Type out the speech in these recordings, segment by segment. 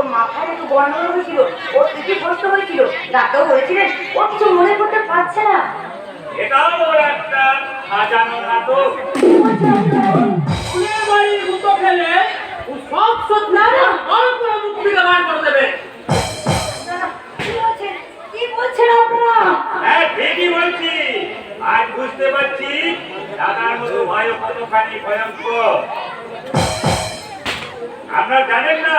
ওর মাথায় একটু গন্ডগোল হয়েছিল, ওর পিঠে কষ্ট হয়েছিল, ডাক্তার বলেছিলেন ও কিছু মনে করতে পারছে না। এটাও ওর একটা সাজানো নাটক। ফুলের বাড়ির ভূত খেলে ও সব সত্যি বড় করে মুখ থেকে বার করে দেবে। কি বলছেন আপনারা? হ্যাঁ ঠিকই বলছি। আজ বুঝতে পারছি দাদার মতো ভয় কতখানি ভয়ঙ্কর। আপনারা জানেন না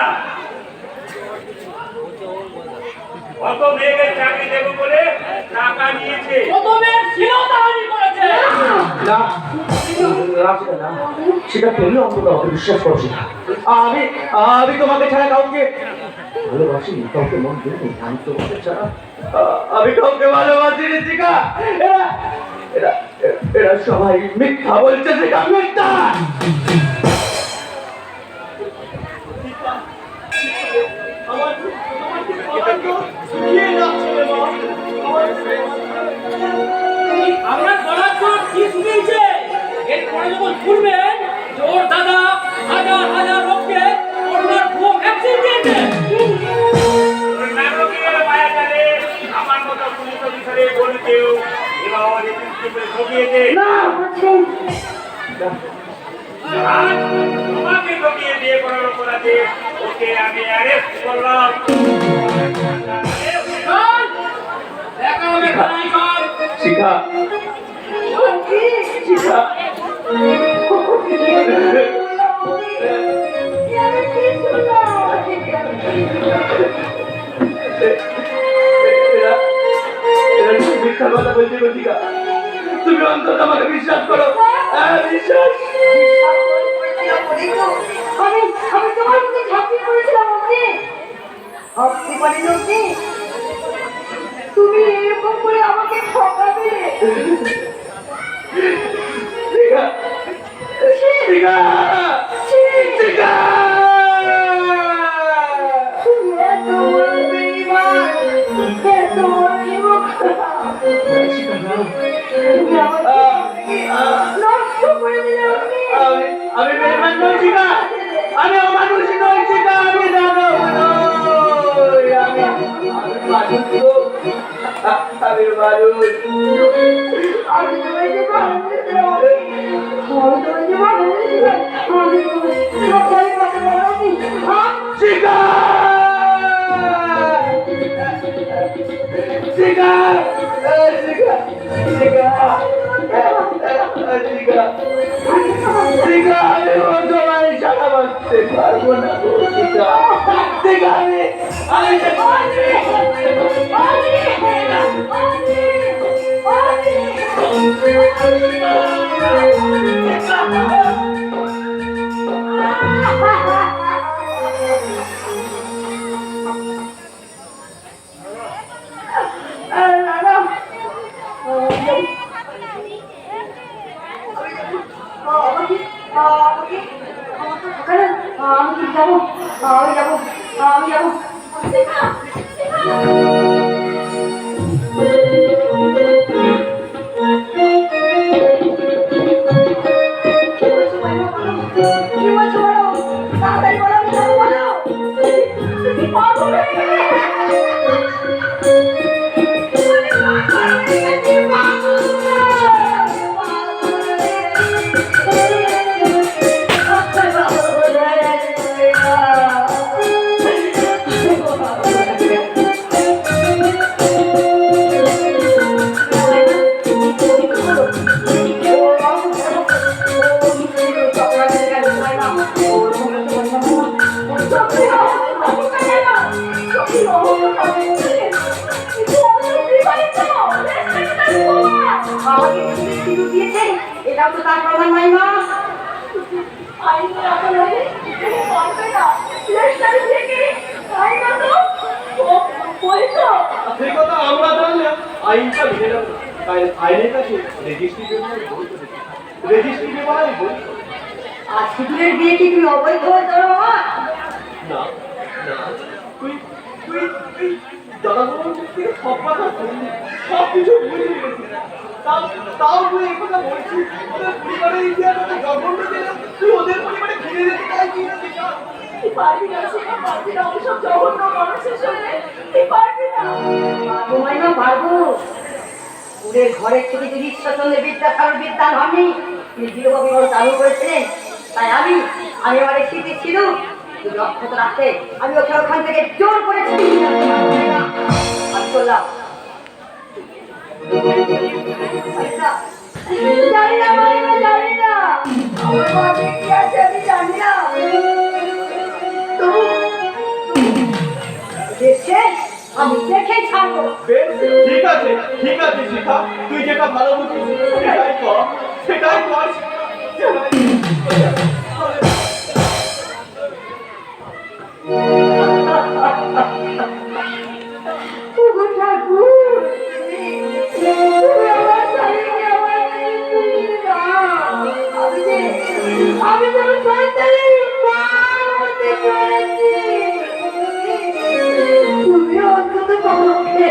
কত মেয়েকে চাকরি দেবো বলে টাকা নিয়েছে, কত মেয়ের শিরোধারী করেছে। সেটা তুমি অন্তত আমাকে বিশ্বাস করছি না। আমি তোমাকে ছাড়া কাউকে ভালোবাসি, কাউকে মন দিইনি। আমি তোমাকে ছাড়া আমি কাউকে ভালোবাসি নি শিখা। এরা এরা এরা সবাই মিথ্যা বলছে শিখা, মিথ্যা। আপনার গলার জোর কি শুনিয়েছে? এরপরে যখন শুনবেন ওর দাদা হাজার হাজার লোককে করোনার ভুয়ো ভ্যাকসিন দিয়েছে। নাটকের মায়াজালে আমার মতো পুলিশ অফিসারের বলতেও এবার রিপোর্টে ঠকিয়েছে। না বলছেন আর তোমাকে ঠকিয়ে বিয়ে করার অপরাধে ওকে আমি অ্যারেস্ট করলাম। দেখা হবে থানায় সব। শিখা, শিখা, মিথ্যা কথা বলছি শিখা। তুমি অন্তত আমাকে বিশ্বাস করো। বিশ্বাস আমি তোমার মধ্যে ঝাঁপিয়ে পড়েছিলাম অগ্নি। ভাবতে পারিনি অগ্নি তুমি এরকম করে আমাকে ঠকাবে। শিখা, শিখা, শিখা। তুমি এত বড় বেঈমান, এত বড় নিমক। তুমি আমাকে নষ্ট করে দিলে অগ্নি। আমি বেঈমান নই শিখা, আমি অমানুষ নই শিখা, আমি দানব নই, আমি মানুষ। আমি মানুষ। আমি তোমাকে ভালোবেসেছিলাম অগ্নি। আমি তোমাকে ভালোবেসেছিলাম। আমি তোমাকে কথা বলছি। শিখা, শিখা, শিখা, শিখা, শিখা, শিখা, আমি তোমায় সারা বাঁচতে পারবো না গো শিখা। শিখা, আমি যাবো, আমি যাবো, আমি যাবো। কি বলছো বলো, তাড়াতাড়ি বলো, আমি যাবো বলো। তুমি পাগল হয়ে গেলে। এটাও তো তার প্রমাণ মাইমা। সেই কথা আমরা জানলে আইনটা মেনে নেব না। তাই আইনের কাছে রেজিস্ট্রি পেপার বই। আর সিঁদুরের বিয়ে কি তুমি অবৈধ ধরো? না না, তুই তুই তুই জনগণের থেকে সব কথা শুনলি, সব কিছু বুঝে গেছিস। তাও তুই এই কথা বলছিস, ওদের পরিবারের ইতিহাস জঘন্য দিলে তুই ওদের পরিবারে ফিরে যেতে চাইছিস না। তুই পারবি না শিখা, পারবি না ওসব জঘন্য মানুষের সঙ্গে, তুই পারবি না। পারবো মাইমা পারবো। পুরের ঘরের থেকে যদি ঈশ্বরচন্দ্রের বিদ্যাসাগর বিদ্যান হননি, তিনি দৃঢ়ভাবে বড় চালু করেছিলেন। তাই আমি আমার এই স্মৃতি ছিল যদি অক্ষত রাখতে, আমি ওকে ওখান থেকে জোর করেছি। আমি করলাম জানি না মাইমা, জানি না আমার ভাগ্যে কি আছে আমি জানি না। তবু শেষ আমি দেখে ছাড়বো। বেশ, ঠিক আছে শিখা, তুই যেটা ভালো বুঝিস সেটাই কর, সেটাই কর। ওগো ঠাকুর, তুমি আমার স্বামীকে আমার কাছে ফিরিয়ে দাও। আমি তো সন্তানের মা হতে পেরেছি। তুমি অন্তত পক্ষে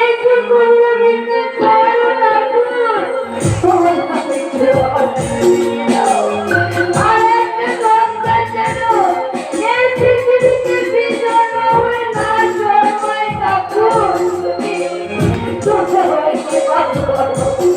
একটু করুণা দিতে পারো ঠাকুর। তোমার স্বামীকে আমার কাছে ফিরিয়ে দাও। আর একটা সন্তান যেন এই পৃথিবীতে বিজয় হয়ে না জন্মায় ঠাকুর। তোমাকে ভালোবাসি।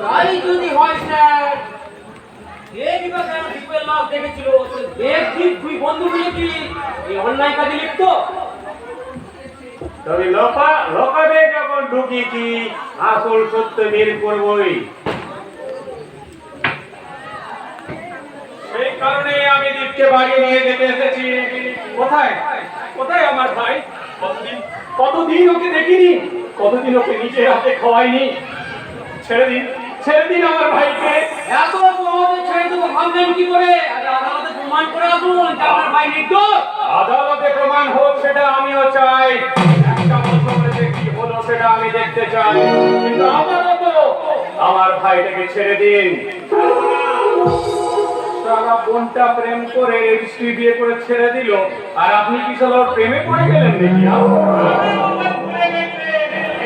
তাই যদি হয় স্যার, এই বিভাগে দ্বীপের লাশ দেখেছিল, দেব দ্বীপ দুই বন্ধু মিলে কি এই অন্যায় কাজে লিপ্ত? তবে লোকাবে যখন ঢুকিয়েছি আসল সত্য বের করবই। সেই কারণে আমি দীপকে বাড়ি নিয়ে যেতে এসেছি। কোথায় কোথায় আমার ভাই? কতদিন ওকে দেখিনি, কতদিন ওকে নিজের হাতে খাওয়াইনি। ছেড়ে দিন আমার ভাইকে। এত সহজে ছেড়ে দেবো ভাবলেন কি করে? আরে আদালতে প্রমাণ করে আসুন যে আপনার ভাই নির্দোষ। আদালতে প্রমাণ হোক সেটা আমিও চাই, একটা বছর ধরে কি হলো সেটা আমি দেখতে চাই, কিন্তু আপাতত আমার ভাইটাকে ছেড়ে দিন। সারা বোনটা প্রেম করে রেজিস্ট্রি বিয়ে করে ছেড়ে দিল, আর আপনি কি সালা ওর প্রেমে পড়ে গেলেন নাকি?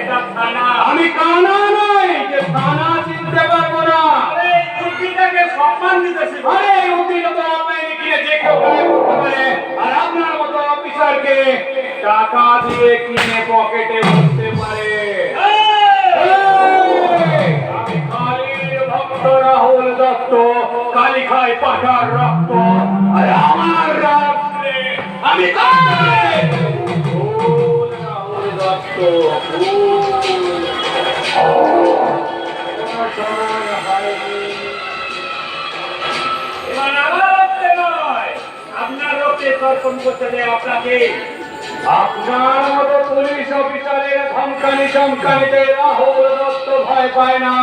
এটা থানা। আমি কানা নই যে থানা চিনতে পারবো না। আরে উকিলটাকে সম্মান দিতেছি। আরে উকিল তো অনলাইনে কিনে যে কেউ গায়ে করতে পারে, আর আপনার মতো অফিসারকে টাকা দিয়ে কিনে পকেটে বসতে পারে। আমি কালীর ভক্ত রাহুল দত্ত, কালী খাই পাঠার রক্ত, আর আমার রাত্রে আমি রাহুল দত্ত। আপনার রক্তে তর্পণ করতে দেয় আপনাকে। আপনার মতো পুলিশ অফিসারের ধমকানিতে রাহুল দত্ত ভয় পায় না,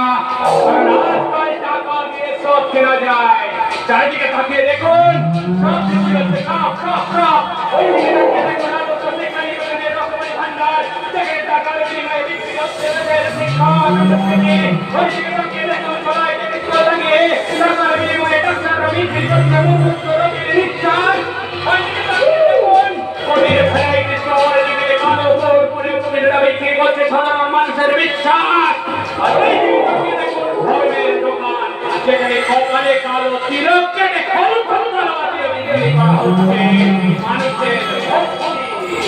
কারণ রাস্তায় টাকা দিয়ে সব কেনা যায়। চারিদিকে তাকিয়ে দেখুন, সব কিছু হচ্ছে সব। ওই দিকে তাকিয়ে দেখুন, আলো চলছে কালীগঞ্জের রকমারি ভান্ডার, যেখানে টাকার বিনিময়ে বিক্রি হচ্ছে রেলের শিক্ষা থেকে। ওই দিকে তাকিয়ে দেখুন, সবাই থেকে লাগিয়ে টাকার বিনিময়ে ডাক্তাররা বিক্রি করছে মুক্ত রোগীর নিঃশ্বাস। ওই দিকে তাকিয়ে দেখুন, কোটির ভ্যারাইটি স্টোর, এদিকে কালো ফ্লোর করে কবিরা বিক্রি করছে সাধারণ মানুষের বিশ্বাস। আর ওই দিকে তাকিয়ে দেখুন, ধর্মের দোকান, যেখানে কপালে কালো তিলক কেটে খরচ বিক্রি করা হচ্ছে মানুষের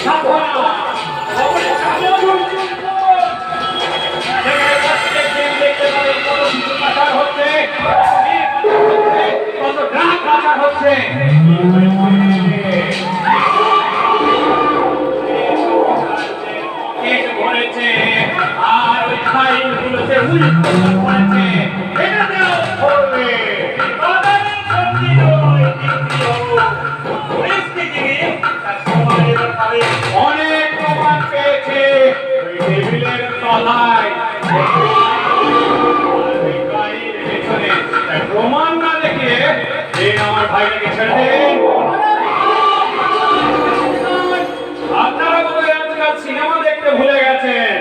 সাধনা। প্রত্যেক দিন দেখতে পাবেন কত কিছু পাচার হচ্ছে, কত ড্রাগ পাচার হচ্ছে। ভরেছে আর ওই ফাইলগুলোতে পড়েছে, এটাতেও ধরবে। অনেক প্রমাণ পালায়। ওই গাড়ির পেছনে তার প্রমাণ না দেখে আমার ভাইটাকে ছেড়ে দিন। আপনারা বোধহয় আজকাল সিনেমা দেখতে ভুলে গেছেন।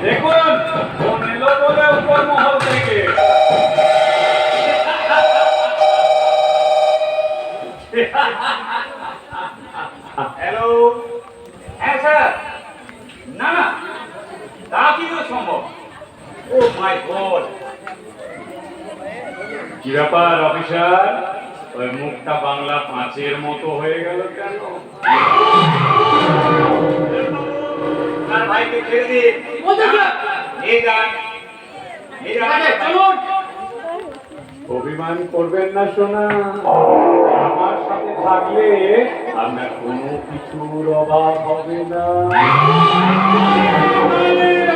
দেখুন ফোন এলো বলে উপর মহল থেকে। হ্যালো, হ্যাঁ স্যার। না না, তা কি করে সম্ভব? ও মাই গড, কি ব্যাপার অফিসার? ওই মুখটা বাংলা পাঁচের মতো হয়ে গেল কেন? তার ভাইকে ছেড়ে দিন। নিয়ে যান, নিয়ে যান। চলুন। অভিমান করবেন না সোনা, আমার সাথে থাকলে আপনার কোনো কিছুর অভাব হবে না।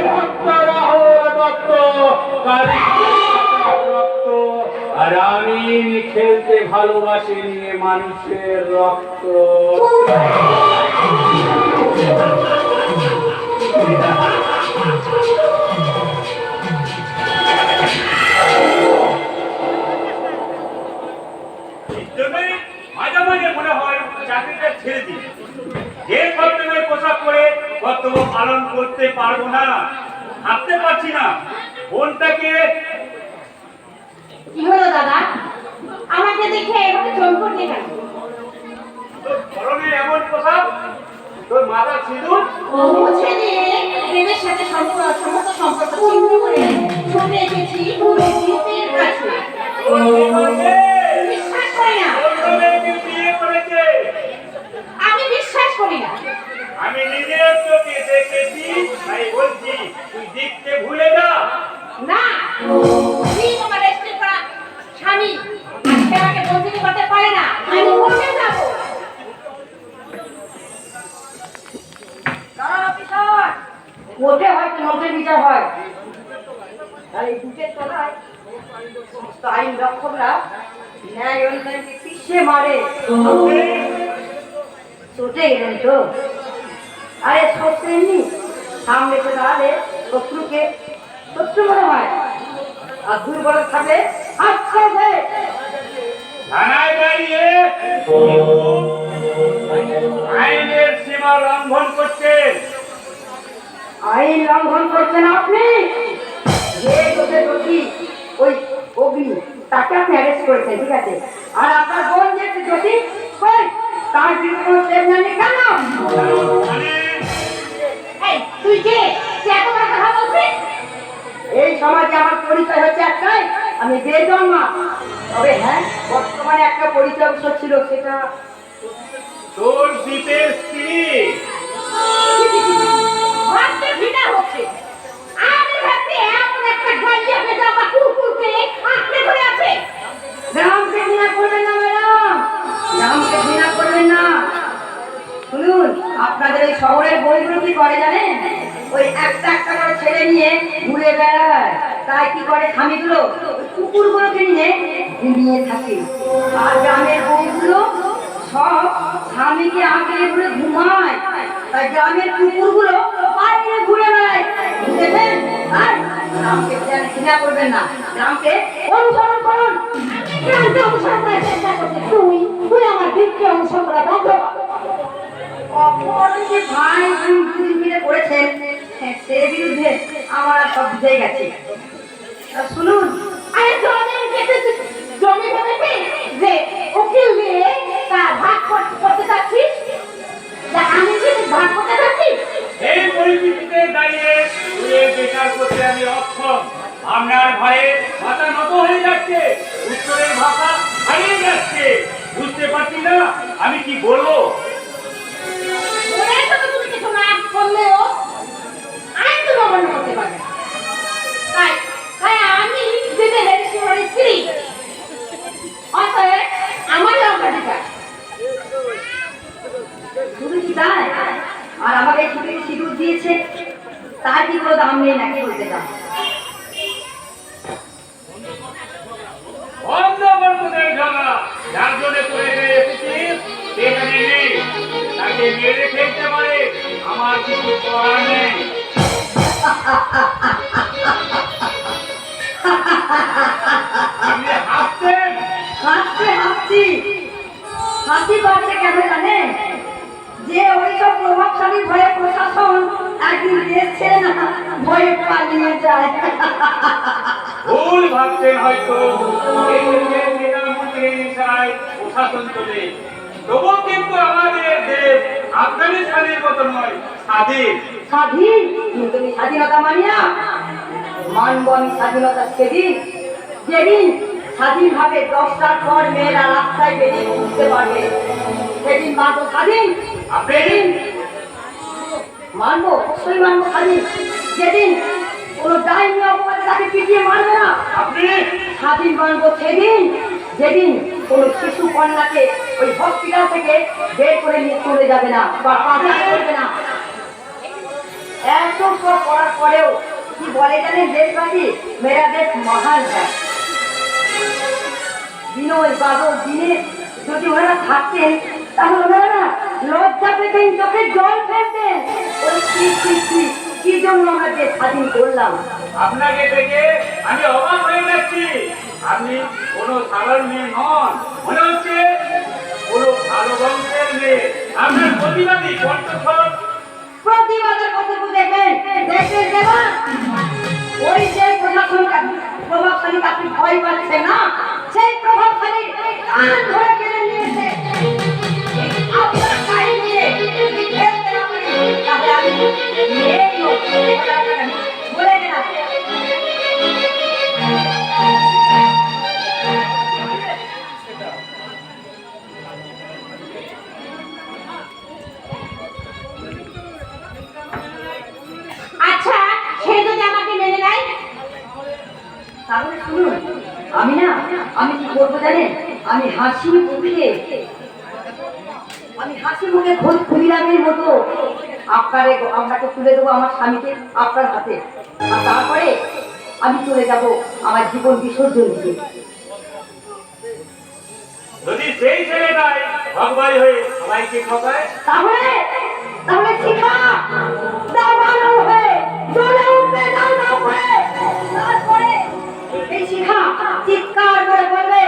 ভক্ত রাহুল দত্ত, রক্ত, আর আমি খেলতে ভালোবাসি নিয়ে মানুষের রক্ত। মাঝে মাঝে মনে হয় চাকরিটা ছেড়ে দিই। যে কর্তব্যের পোশাক পরে কর্তব্য পালন করতে পারবো না, ভাবতে পারছি না বোনটাকে। কি হলো দাদা, আমাকে দেখে এভাবে চোখ করতে কেন? তোর পরনে এমন পোশাক, তোর মাথা সিঁদুর, মুছে দিয়ে প্রেমের সাথে সমস্ত সম্পর্ক ছিন্ন করে ছুটে এসেছি পুরোহিতের কাছে। বিশ্বাস করি না, অন্য মেয়েকে বিয়ে করেছে। আমি বিশ্বাস করি না। আমি নিজের চোখে দেখেছি, তাই বলছি তুই দেখতে ভুলে যা। না, তুমি তোমার রেস্টের করা স্বামী আজকে আমাকে বন্দিনী করতে পারে না। আমি কোর্টে যাব। কোর্টে হয়তো নোটের বিচার হয়, আর এই বুকের তলায় সমস্ত আইন রক্ষকরা ন্যায় অনুযায়ী পিছিয়ে মারে। চোটে গেলেন তো? আরে শত্রু এমনি সামনে তো দাঁড়ালে শত্রুকে শত্রু মনে হয়, আর দুর্বল থাকলে হাত ছেড়ে থানায় দাঁড়িয়ে আইনের সীমা লঙ্ঘন করছেন। আইন লঙ্ঘন করছেন আপনি। যে দোষে দোষী ওই অগ্নি, তাকে আপনি অ্যারেস্ট করেছেন, ঠিক আছে। আর আপনার বোন যে দোষী, কই তার বিরুদ্ধে কোনো স্টেপ নেননি কেন? এই তুই কে? তুই এত বড় কথা বলছিস? এই সমাজে আমার পরিচয় হচ্ছে একটাই, আমি বেজন্মা। তবে হ্যাঁ, বর্তমানে একটা পরিচয় অবশ্য ছিল, সেটা তোর দ্বীপের স্ত্রী। ভাবতে ঘৃণা হচ্ছে। আমি ভাবছি এমন একটা গাইয়া বেজামা কুকুরকে আঁকড়ে ধরে আছে। গ্রামকে ঘৃণা করবেন না ম্যাডাম, গ্রামকে ঘৃণা করবেন না। শুনুন, আপনাদের এই শহরের বইগুলো কি করে জানেন? ওই একটা একটা করে ছেলে নিয়ে ঘুরে বেড়ায়। তাই কি করে স্বামীগুলো কুকুরগুলোকে নিয়ে থাকে, আর গ্রামের বইগুলো সব স্বামীকে আঁকড়ে ঘুরে ঘুমায়। তাই গ্রামের কুকুরগুলো বাইরে ঘুরে বেড়ায়, বুঝেছেন? আর গ্রামকে ঘৃণা করবেন না, গ্রামকে অনুসরণ করুন। গ্রামকে অনুসরণ করার চেষ্টা করছিস তুই? তুই আমার দিককে অনুসরণ করা বন্ধ কর। অপরাধ যে ভাই দুদিন মিলে করেছেন, সে বিরুদ্ধে আমার আর সব বুঝে গেছে। শুনুন, আরে জমি ভেবেছি যে উকিল দিয়ে তার ভাগ করতে চাচ্ছিস, আমি যে ভাগ করতে চাচ্ছি। এই পরিস্থিতিতে দাঁড়িয়ে তুই বিচার করতে আমি অক্ষম। আপনার ভয়ে মাথা নত হয়ে যাচ্ছে, উত্তরের ভাষা হারিয়ে যাচ্ছে। বুঝতে পারছি না আমি কি বলবো। ওরে সাথে তুমি কিছু না করলেও আইন তো অমান্য করতে পারবে না। তাই তাই আমি দিতে হেরিসের স্ত্রী, অতএব আমার অগ্রাধিকার। শুধু কি তাই? আর আমাকে ছুটি সিঁদুর দিয়েছে, তার কি কোনো দাম নেই নাকি বলতে চান? বন্ধ বন্ধুদের ঝগড়া, যার জন্য করে এসেছিস সেখানে নেই, তাকে মেরে ফেলতে পারে, আমার কিছু করার নেই। আপনি হাসছেন? হাসছি হাসি পাচ্ছে কেন জানেন? যে ওইসব প্রভাবশালী ভয়ে প্রশাসন একদিন দেশ ছেড়ে না ভয়ে পালিয়ে যায়। ভুল ভাবছেন হয়তো। এই দেশের প্রধানমন্ত্রী ইশারায় প্রশাসন চলে। তবুও কিন্তু আমাদের দেশ আফগানিস্তানের মতো নয়, স্বাধীন। স্বাধীন? কিন্তু আমি স্বাধীনতা মানি না। মানব আমি স্বাধীনতা সেদিন যেদিন স্বাধীনভাবে 10টার পর মেয়েরা রাস্তায় বেরিয়ে ঘুরতে পারবে, সেদিন মানব স্বাধীন। আপনি মানবো, অবশ্যই মানবো স্বাধীন যেদিন কোনো ডাইনি অপরাধে তাকে পিটিয়ে মারবে না। আপনি স্বাধীন মানবো সেদিন যেদিন কোনো শিশু কন্যাকে ওই হসপিটাল থেকে বের করে নিয়ে চলে যাবে না বা পাচার করবে না। এত সব করার পরেও কি বলে জানেন দেশবাসী? মেরা দেশ মহান হ্যাঁ। বিনয় বাদল দিনে যদি ওনারা থাকতেন তাহলে ওনারা লজ্জা পেতেন, চোখে জল ফেলতেন। ওই কি জন্য আমরা দেশ স্বাধীন করলাম? আপনাকে দেখে আমি অবাক হয়ে যাচ্ছি। আপনি কোনো সাধারণ মেয়ে নন, মনে হচ্ছে কোনো ভালো বংশের মেয়ে। আপনার প্রতিবাদী কণ্ঠস্বর। প্রতিবাদের কথা দেখবেন দেশের দেবা ওই যে প্রভাবশালী আপনি ভয় পাচ্ছে না, সেই প্রভাবশালী কান ধরে কেড়ে নিয়েছে। আপনার গায়ে দিয়ে খেলতে না পারি, তাহলে আমি এই লোক বলে গেলাম। আচ্ছা, সে যদি আমাকে মেনে নেয়? তাহলে শুনুন, আমি কি করবো জানেন? আমি হাসি মুখে খোঁজ খুলিরামের মতো আপনাকে তুলে দেবো আমার স্বামীকে আপনার হাতে। আর তারপরে আমি চলে যাব আমার জীবন বিসর্জন দিতে। যদি সেই ছেলেটাই ভগবাই হয়ে সবাইকে ঠকায়, তাহলে শিখা দাবানো হয়ে জ্বলে উঠবে দাও হয়ে। তারপরে এই শিখা চিৎকার করে বলবে,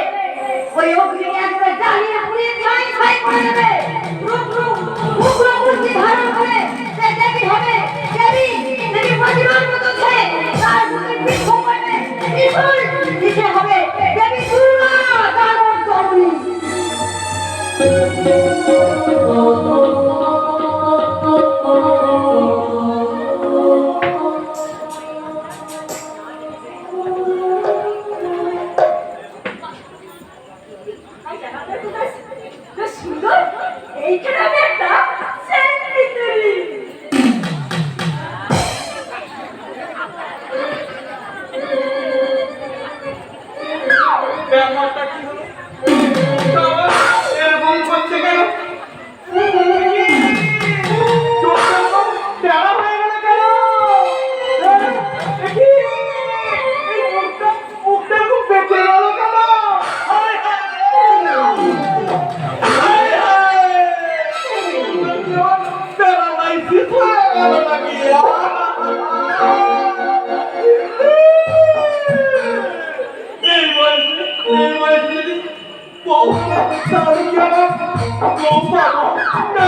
ওই অগ্নি একবার জ্বালিয়ে পুড়িয়ে ছাই করে দেবে। উগ্র মূর্তি ধারণ করে সে দেবী হবে। দেবী প্রতিমার মতো সে তার মুখে বিক্ষোভ করবে। বিপুল দিতে হবে দেবী দুর্গা দানব জননী। সুন্দর, এইখানে আমি একটা স্যান্ডউইচ ব্যাপারটা কি হলো? বাবা, এরকম করছে কেন? চোখটা তো টেরা হয়ে গেল কেন? এই মুখটা খুব বেঁচে গেল কেন? হায় হায়! হায় হায়! প্যারালাইসিস হয়ে গেল নাকি? এই বয়সে যদি বউ হয়, তাহলে কি আমার বউ পাবো? না,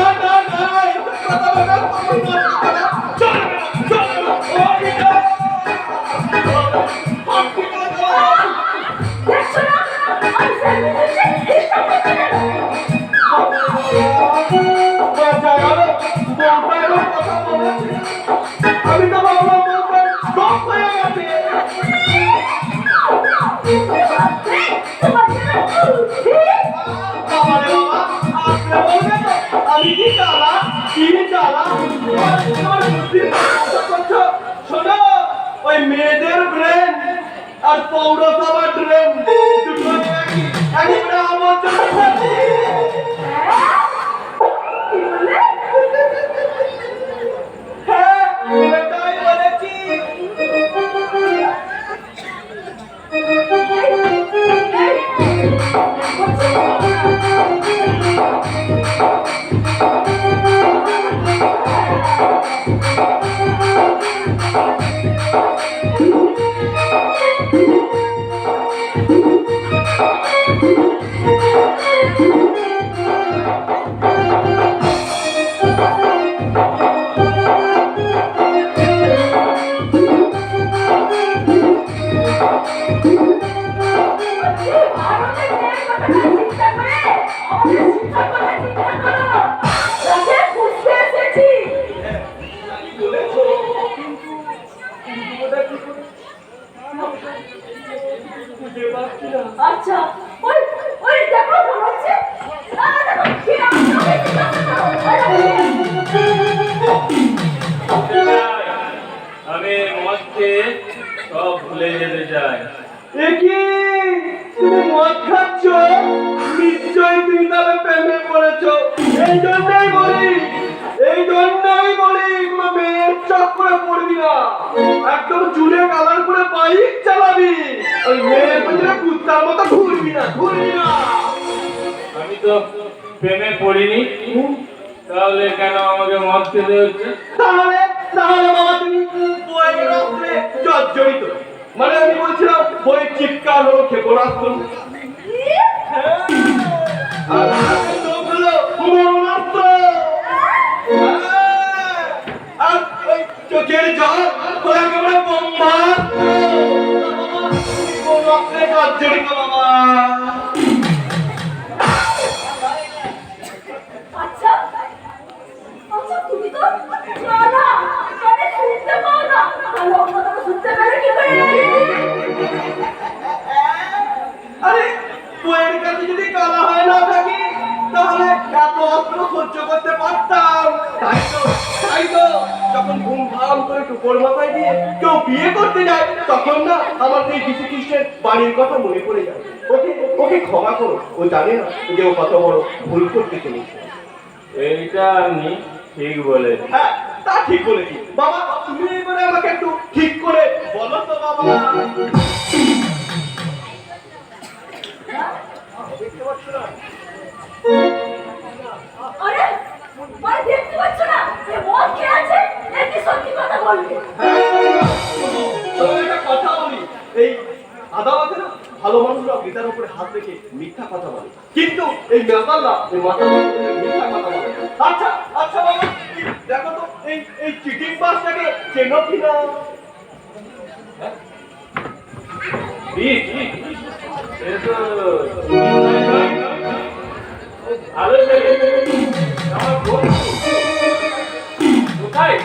এসব কথা বলা সম্ভব না। চলো, ওই না! দেখছো না? আমি স্যান্ডউইচ আমি তো ভাবলাম বউটা শখ হয়ে গেছে। আমি কি চালা আমার বুদ্ধি করছো? শোনো, ওই মেয়েদের ব্রেন আর পৌরসভার ড্রেন দুটো একই আমার জন্য। হ্যাঁ, এটাই বলেছি। আচ্ছা ওই ওই দেখো মনে হচ্ছে আমি মদকে সব ভুলে যেতে চাই। একি তুমি মদ খাচ্ছ, নিশ্চয়ই তুমি তাহলে প্রেমে পড়েছো। এই জন্যই বলি কোনো মেয়ের চক্করে পড়বি না, একদম চুলে কালার করে বাইক চালাবি, ওই মেয়ের পেছনে কুত্তার মতো ঘুরবি না। আমি তো প্রেমে পড়িনি, তাহলে কেন আমাকে মদ খেতে হচ্ছে? তাহলে বাবা তুমি বইয়ের রাত্রে জর্জরিত, মানে আমি বলছিলাম বই চিৎকার হলো ক্ষেপণাস্ত্র, আর হাতের লোক হলো মরণাস্ত্র, আর ওই চোখের জল হলো একেবারে ব্রহ্মাস্ত্র। বাবা কোন রাত্রে জর্জরিত বাবা। আচ্ছা আচ্ছা তুমি তো জানা জানে শুনতে পাও না ভালো কথা শুনতে পারে কি করে আরে বইয়ের কাছে যদি কালা হয় না থাকি তাহলে এত অস্ত্র সহ্য করতে পারতাম। তাই তো যখন ঘুম ভাম করে টুকর মাথায় দিয়ে কেউ বিয়ে করতে যায় তখন না আমার সেই যীশু খ্রিস্টের বাড়ির কথা মনে পড়ে যায়। ওকে ক্ষমা করো, ও জানে না যে ও কত বড় ভুল করতে চলেছে। এইটা আপনি ঠিক বলে। হ্যাঁ তা ঠিক বলেছি বাবা, তুমি এবারে আমাকে একটু ঠিক করে বলো তো বাবা। আরে মানে দেখতে পাচ্ছ না এ মদ খেয়ে আছে একই সত্যি কথা বলবে তবে একটা কথা বলি, এই আদালতে না ভালো মানুষরা গীতার উপরে হাত রেখে মিথ্যা কথা বলে, কিন্তু এই মেতাল্লা এই মাতাল মিথ্যা কথা বলে। আচ্ছা আচ্ছা বাবা দেখো তো এই চিটিং বাসটাকে চেনো কিনা? ভালো ছেলে, আমার বন্ধু। কোথায়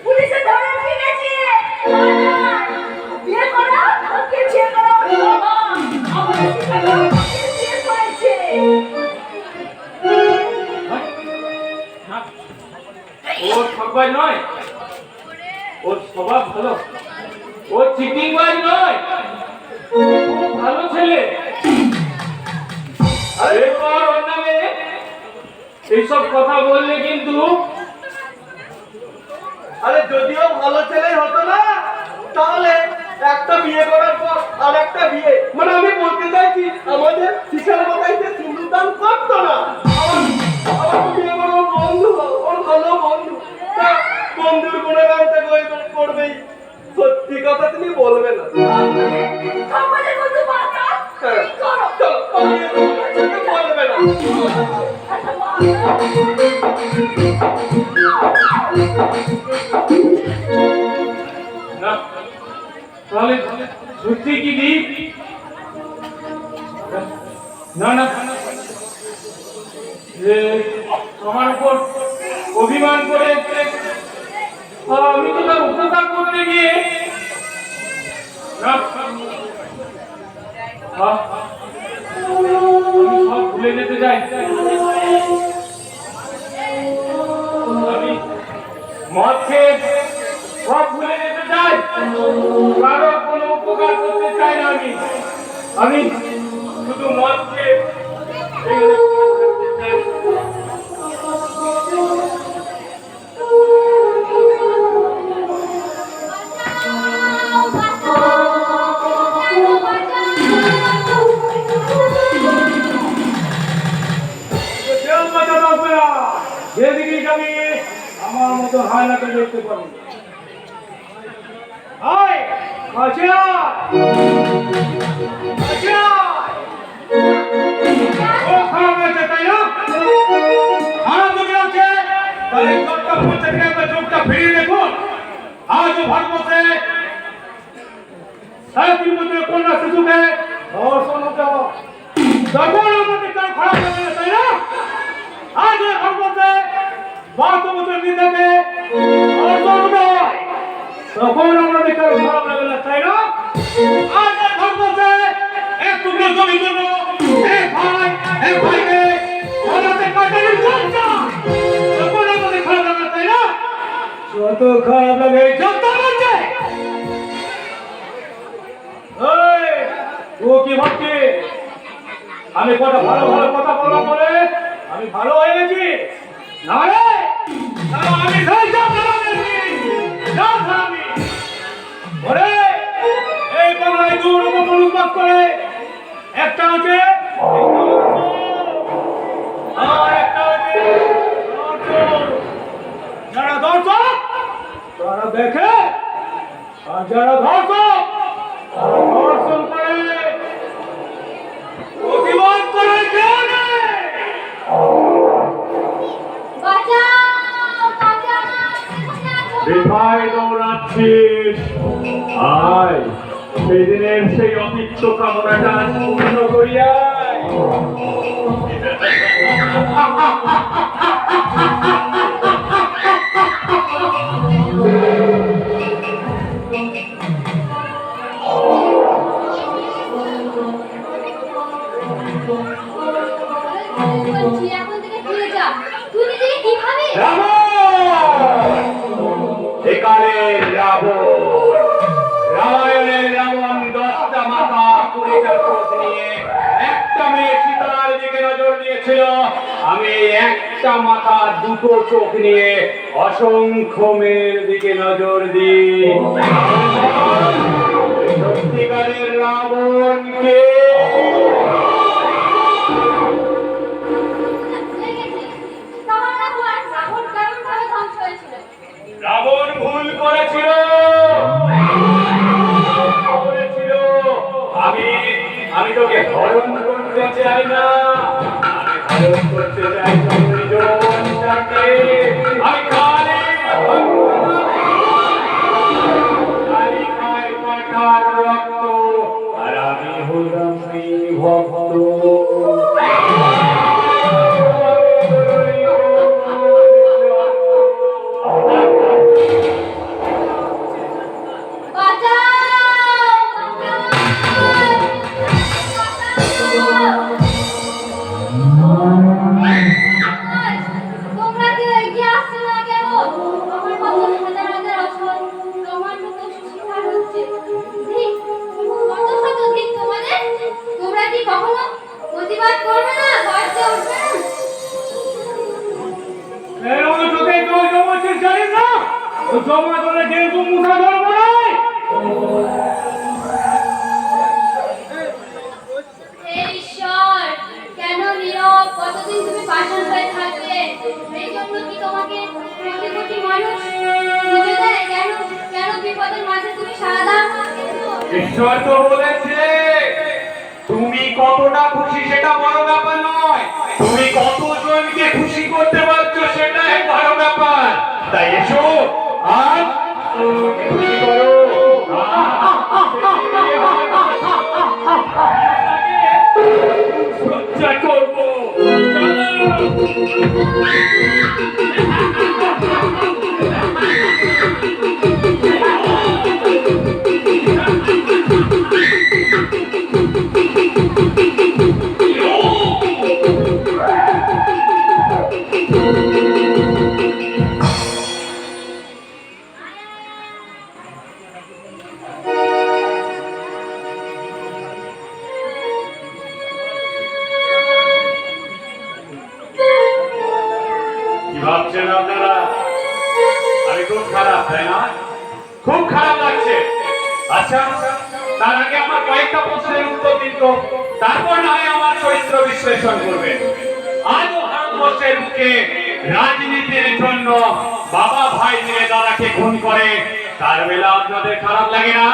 পুলিশে ধরে নিয়ে গেছে বিয়ে করা ওকে বিয়ে করা বাবা আমাদের শিক্ষা বিয়ে করেছে ওর সবাই নয়, ওর স্বভাব ভালো, ও চিটিং বাজ নয়, ও ভালো ছেলে। এরপর ওর নামে এইসব কথা বললে কিন্তু আরে যদিও ভালো ছেলে হতো না তাহলে একটা বিয়ে করার পর আর একটা বিয়ে, মানে আমি বলতে চাইছি আমাদের শিশার মাথায় যে সিঁদুর দান করতো না, আমার বিয়ে করে ওর বন্ধু, ওর ভালো বন্ধু, তা বন্ধুর গুণগানটা করবেই, সত্যি কথা তুমি বলবে না। আমাদের মধ্যে বাতা হ্যাঁ, করো চলো পালিয়ে যাও, বলবে না। না, তাহলে সত্যি কি দীপ? না না, যে আমার উপর অভিমান করে আমি তো তার উপকার করতে গিয়ে না, আমি সব ভুলে যেতে চাই। আমি মদ খেয়ে সব ভুলে যেতে চাই, কারো কোনো উপকার করতে চাই না। আমি শুধু মদ খেয়ে যেদিকে যাবি আমার মতো হায়নাকে দেখতে পাবি। আয় কাছে ও খারাপ হয়েছে তাই না? খারাপ যদি আছে তাহলে চোখটা পৌঁছে থেকে একবার চোখটা ফিরিয়ে দেখুন। আজও ভারতবর্ষে 3.5 বছরের কন্যা শিশুকে ধর্ষণ হতে হয়। তখন আমাদের কারো খারাপ লাগে না তাই না? আজ ভারতবর্ষে 12 বছরের বৃদ্ধাকে ধর্ষণ হতে হয়। তখন আমাদের কারো খারাপ লাগে না তাই না? আজ ভারতবর্ষে এক টুকরো জমির জন্য এক ভাইকে গলাতে কাটানোর চর্চা। তখন আমাদের খারাপ লাগে না তাই না? যত খারাপ লাগে যত লাগে। ও কি ভাবছি আমি কথা ভালো ভালো কথা বললাম বলে আমি ভালো হয়ে গেছি? না রে, আমি সেই সব ওরে এই বাংলায় দু রকম মানুষ বাস করে। একটা আছে আর একটা আছে দর্শক। যারা দর্শক তারা দেখে, আর যারা দর্শক তারা দর্শন করে, প্রতিবাদ করে। কেউ নেই। বাঁচাও দৌড়াচ্ছিস আয়, সেদিনের সেই অতিক্ত কামনাটা পূর্ণ করিয়ায়। এখন থেকে ফিরে যা। তুই নিজেকে কি ভাবিস? একালের রাবণ, রামায়ণের রাবণ 10টা মাথা 20টা চোখ নিয়ে একটা মেয়ে সীতার দিকে নজর দিয়েছিল। আমি একটা মাথা 2টো চোখ নিয়ে অসংখ্য মেয়ের দিকে নজর দিই। সত্যিকারের রাবণকে রাবণ ভুল করেছিল। আমি তোকে হরণ করতে চাই না, আমি হরণ করতে চাই তোর জীবনটাকে। আমি খালি খাই পাঠার রক্ত, আর আমি হলাম ভক্ত। তোমরা কেউ এগিয়ে আসছো না কেন? আমার মতো হাজার হাজার অসল তোমার মতো শিকার হচ্ছে। ঠিক, কত শত ঠিক তোমাদের? তোমরা কি কখনো প্রতিবাদ করবে না? গর্জে উঠবে না? জানেন না জমা দলে যেহেতু মুখা ধর্ম নয়। হে ঈশ্বর, কেন নীরব? কতদিন তুমি পাষাণ হয়ে থাকবে? এই জন্য কি তোমাকে কোটি কোটি মানুষ খুঁজে দেয়? কেন কেন বিপদের মাঝে তুমি সারা দাও না কেন? ঈশ্বর তো বলেছে তুমি কতটা খুশি সেটা বড় ব্যাপার নয়, তুমি কতজনকে খুশি করতে পারছো সেটাই বড় ব্যাপার। তাই এসো আজ খুশি করো। সজ্জা করবো। কি ভাবছেন আপনারা আমি খুব খারাপ, তাই না? খুব খারাপ লাগছে। আচ্ছা, তার আগে আমার কয়েকটা প্রশ্নের উত্তর দিন তো, তারপর না হয় আমার চরিত্র বিশ্লেষণ করবেন। আজও ভারতবর্ষের বুকে রাজনীতির জন্য বাবা ভাই মিলে দাদাকে খুন করে, তার বেলা আপনাদের খারাপ লাগে না?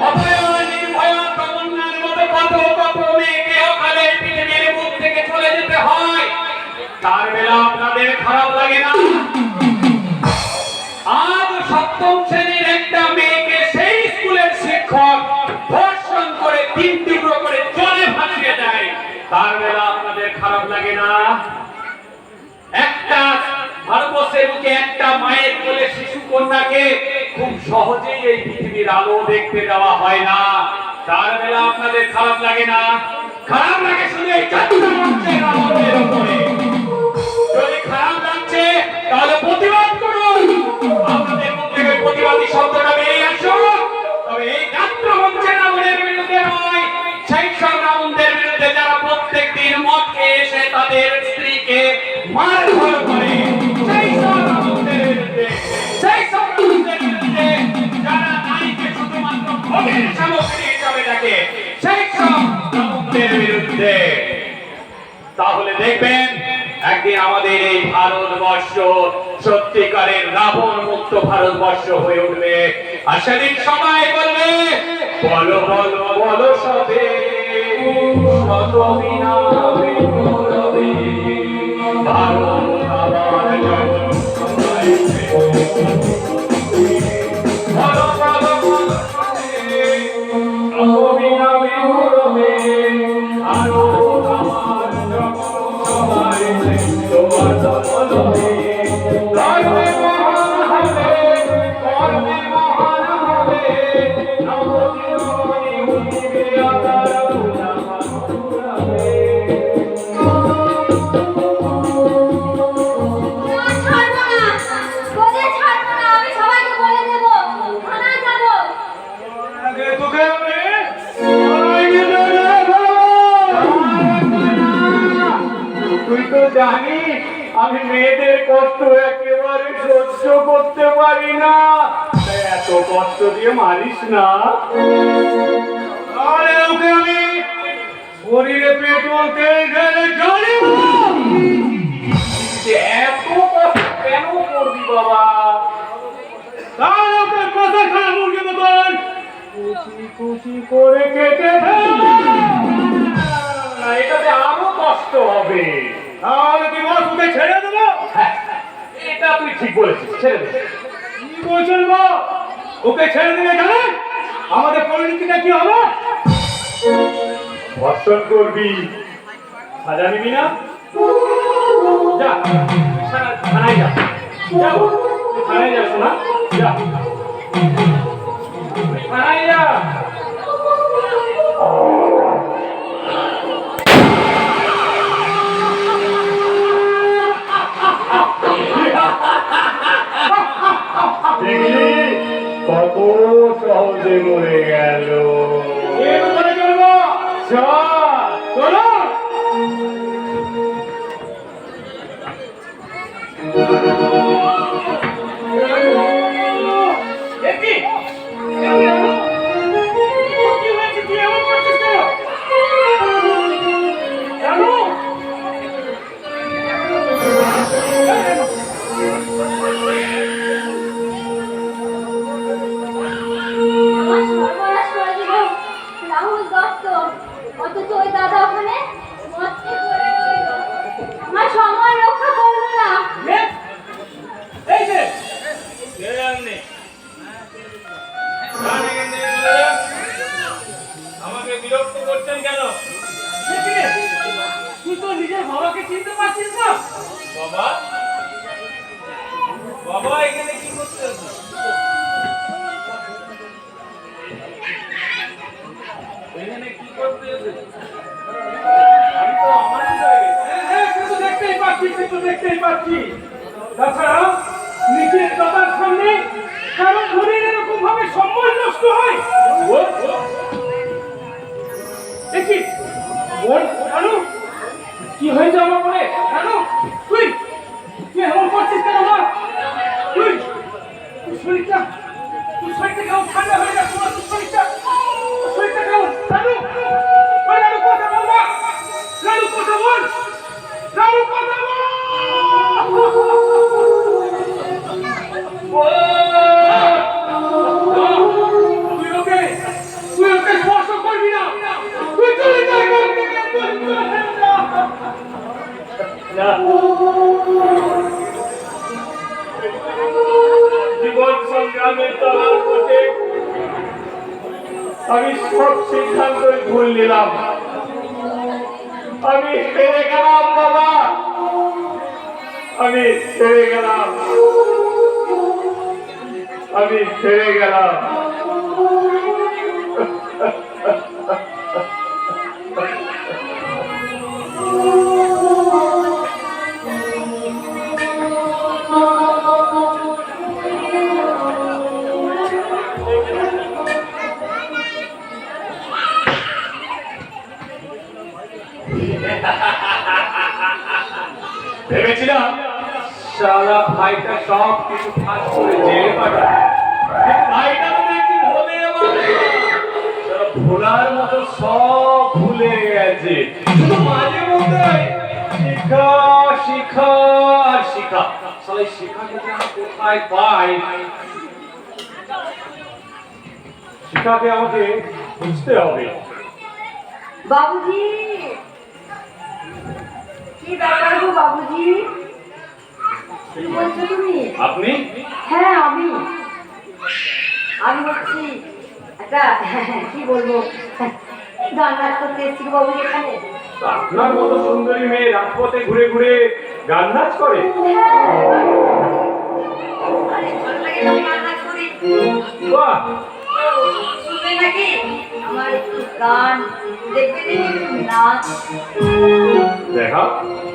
অভয়া নির্ভয়া তমন্নার মতো কত কত মেয়েকে অকালে পৃথিবীর মুখ থেকে চলে যেতে হয়, তার বেলা আপনাদের খারাপ লাগে না? আজ সপ্তম শ্রেণীর একটা মেয়েকে সেই স্কুলের শিক্ষক ধর্ষণ করে 3 টুকরো করে জলে ভাসিয়ে দেয়, তার বেলা আপনাদের খারাপ লাগে না? একটা ভারতবর্ষের বুকে একটা মায়ের কোলে শিশু কন্যাকে খুব সহজেই এই পৃথিবীর আলো দেখতে দেওয়া হয় না, তার বেলা আপনাদের খারাপ লাগে না? খারাপ লাগে শুধু এই যাত্রা মঞ্চের আলোর উপরে। যদি খারাপ লাগছে তাহলে প্রতিবাদ করুন, আপনাদের মুখ থেকে প্রতিবাদী শব্দটা বেরিয়ে আসুন। তবে এই যাত্রা মঞ্চের আগুনের বিরুদ্ধে নয়, সেই সব রাউন্ডের বিরুদ্ধে যারা প্রত্যেক দিন মদ খেয়ে এসে তাদের স্ত্রীকে মারধর করে, সেই সব রাউন্ডের বিরুদ্ধে, সেই সব রাউন্ডের বিরুদ্ধে যারা নারীকে শুধুমাত্র ভোগের সামগ্রী হিসাবে দেখে, সেই সব রাউন্ডের বিরুদ্ধে। তাহলে দেখবেন একদিন আমাদের এই ভারতবর্ষ সত্যিকারের রাবণ মুক্ত ভারতবর্ষ হয়ে উঠবে, আর সেদিন সবাই বলবে বলো বলো বলো সবে শত বিনামে গৌরবে, ভারত আবার জন্ম হয়েছে। বলো বলো বলো সবে শত বিনামে গৌরবে, ভারত আমার জন্ম হয়েছে। তোমার দলবে ধর্মে মহান হবে, কর্মে মহান হবে, নবজীবনে উঠিবে আবার পূজা মধুরাবে। তুই তো জানিস আমি মেয়েদের কষ্ট একেবারে সহ্য করতে পারি না, তাই এত কষ্ট দিয়ে মারিস না। আরে ওকে আমি শরীরে পেট্রোল তেল ঢেলে জ্বালিয়ে এত কষ্ট কেন করবি বাবা? তার ওকে কথা খারাপ মুরগি মতন কুচি কুচি করে কেটে ফেল, এটাতে আরো কষ্ট হবে। তাহলে কি বস ওকে ছেড়ে দেবো? এটা তুই ঠিক বলেছিস, ছেড়ে দে। কি বলছেন গো? ওকে ছেড়ে দিলে জানেন আমাদের পরিণতিটা কি হবে? ধর্ষণ করবি, সাজা নিবি না? যা থানায় যা, যাও থানায় যা শোনা, যা থানায় যা। দেখলি কত সহজে মরে গেল। চলো আমাকে বিরক্ত করছেন কেন? তুই তো নিজের বাবাকে চিনতে পারছিস না? বাবা বাবা এখানে কি করতে? এখানে কি করতে? আমি তো আমার শুধু দেখতেই পাচ্ছি, শুধু দেখতেই পাচ্ছি। তাছাড়া নিজের দাদার সামনে কারণ ধরে এরকম ভাবে সম্মান নষ্ট হয়। দেখি বোন কেন কি হয়েছে আমার মনে? কেন তুই তুই এমন করছিস কেন? মা তুই শরীরটা কেমন ঠান্ডা হয়ে যাচ্ছে? তোর শরীরটা কেমন? রানু রানু কথা বল, মা রানু কথা বল, রানু কথা বল। তুই ওকে স্পর্শ করবি না, তুই চলে যা এখান থেকে, তুই চলে যা। জীবন সংগ্রামের চলার পথে আমি সব সিদ্ধান্তই ভুল নিলাম। আমি হেরে গেলাম বাবা, আমি হেরে গেলাম, আমি হেরে গেলাম। ভেবেছিলাম শালা ভাইটা সব কিছু ফাঁস করে জেলে পাঠায়, কিন্তু ভাইটা তো দেখছি ভোলে শালা ভোলার মতো সব ভুলে গেছে। শুধু মাঝে মধ্যে শিখা শিখা আর শিখা, শালা এই শিখাকে যে আমি কোথায় পাই? শিখাকে আমাকে বুঝতে হবে। বাবুজি, কি ব্যাপার গো বাবুজি? কি বলছো তুমি? আপনি? হ্যাঁ আমি হচ্ছি একটা কি বলবো, গান নাচ করতে এসেছি বাবু এখানে। আপনার মতো সুন্দরী মেয়ে রাজপথে ঘুরে ঘুরে গান নাচ করে? আরে ভালো লাগে না গান নাচ করি? বাহ, শুনবে নাকি আমার একটু গান? দেখবে দেখি নাচ। দেখা।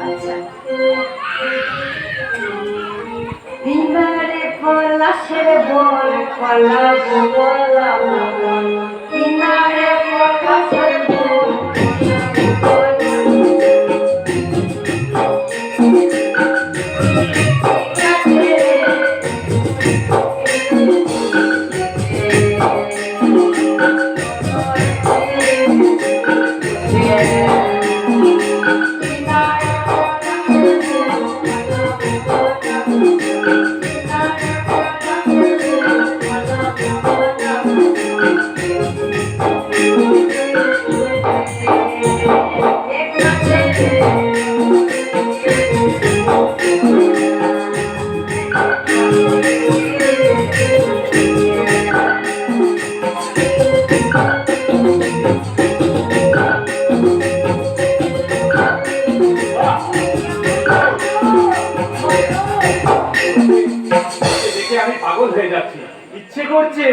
আচ্ছা। দিনারে পলাশের বল পলাবো পলাবো, দিনারে পলাশের বল দেখে আমি পাগল হয়ে যাচ্ছি। ইচ্ছে করছে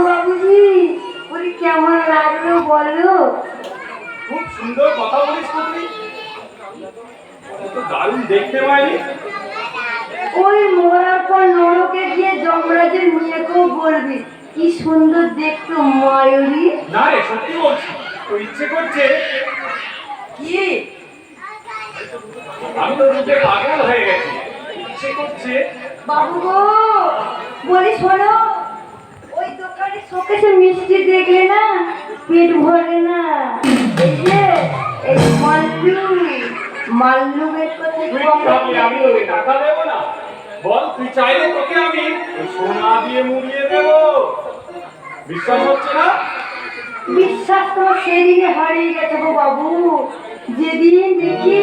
বাবুজি, বলি কেমন লাগলো বলো? খুব সুন্দর কথা বলিস তুমি, দারুণ দেখতে পাইনি। ওই মরার পর নরকে গিয়ে যমরাজের মেয়েকেও বলবি কি সুন্দর দেখতো ময়ূরী। না রে, সত্যি বলছি, তো ইচ্ছে করছে। কি? আমি তো রূপে পাগল হয়ে গেছি, ইচ্ছে করছে। বাবু গো, বলি শোনো, ওই দোকানে শোকেসে মিষ্টি দেখলে না পেট ভরে না। এই যে এই মাল্লুমের কথা তুই কি ভাবলি আমি তোকে টাকা দেবো না? বল, তুই চাইলে তোকে আমি সোনা দিয়ে মুড়িয়ে দেবো। বিশ্বাস হচ্ছে না? বিশ্বাস তো সেদিনে হারিয়ে গেছে গো বাবু, যেদিন দেখি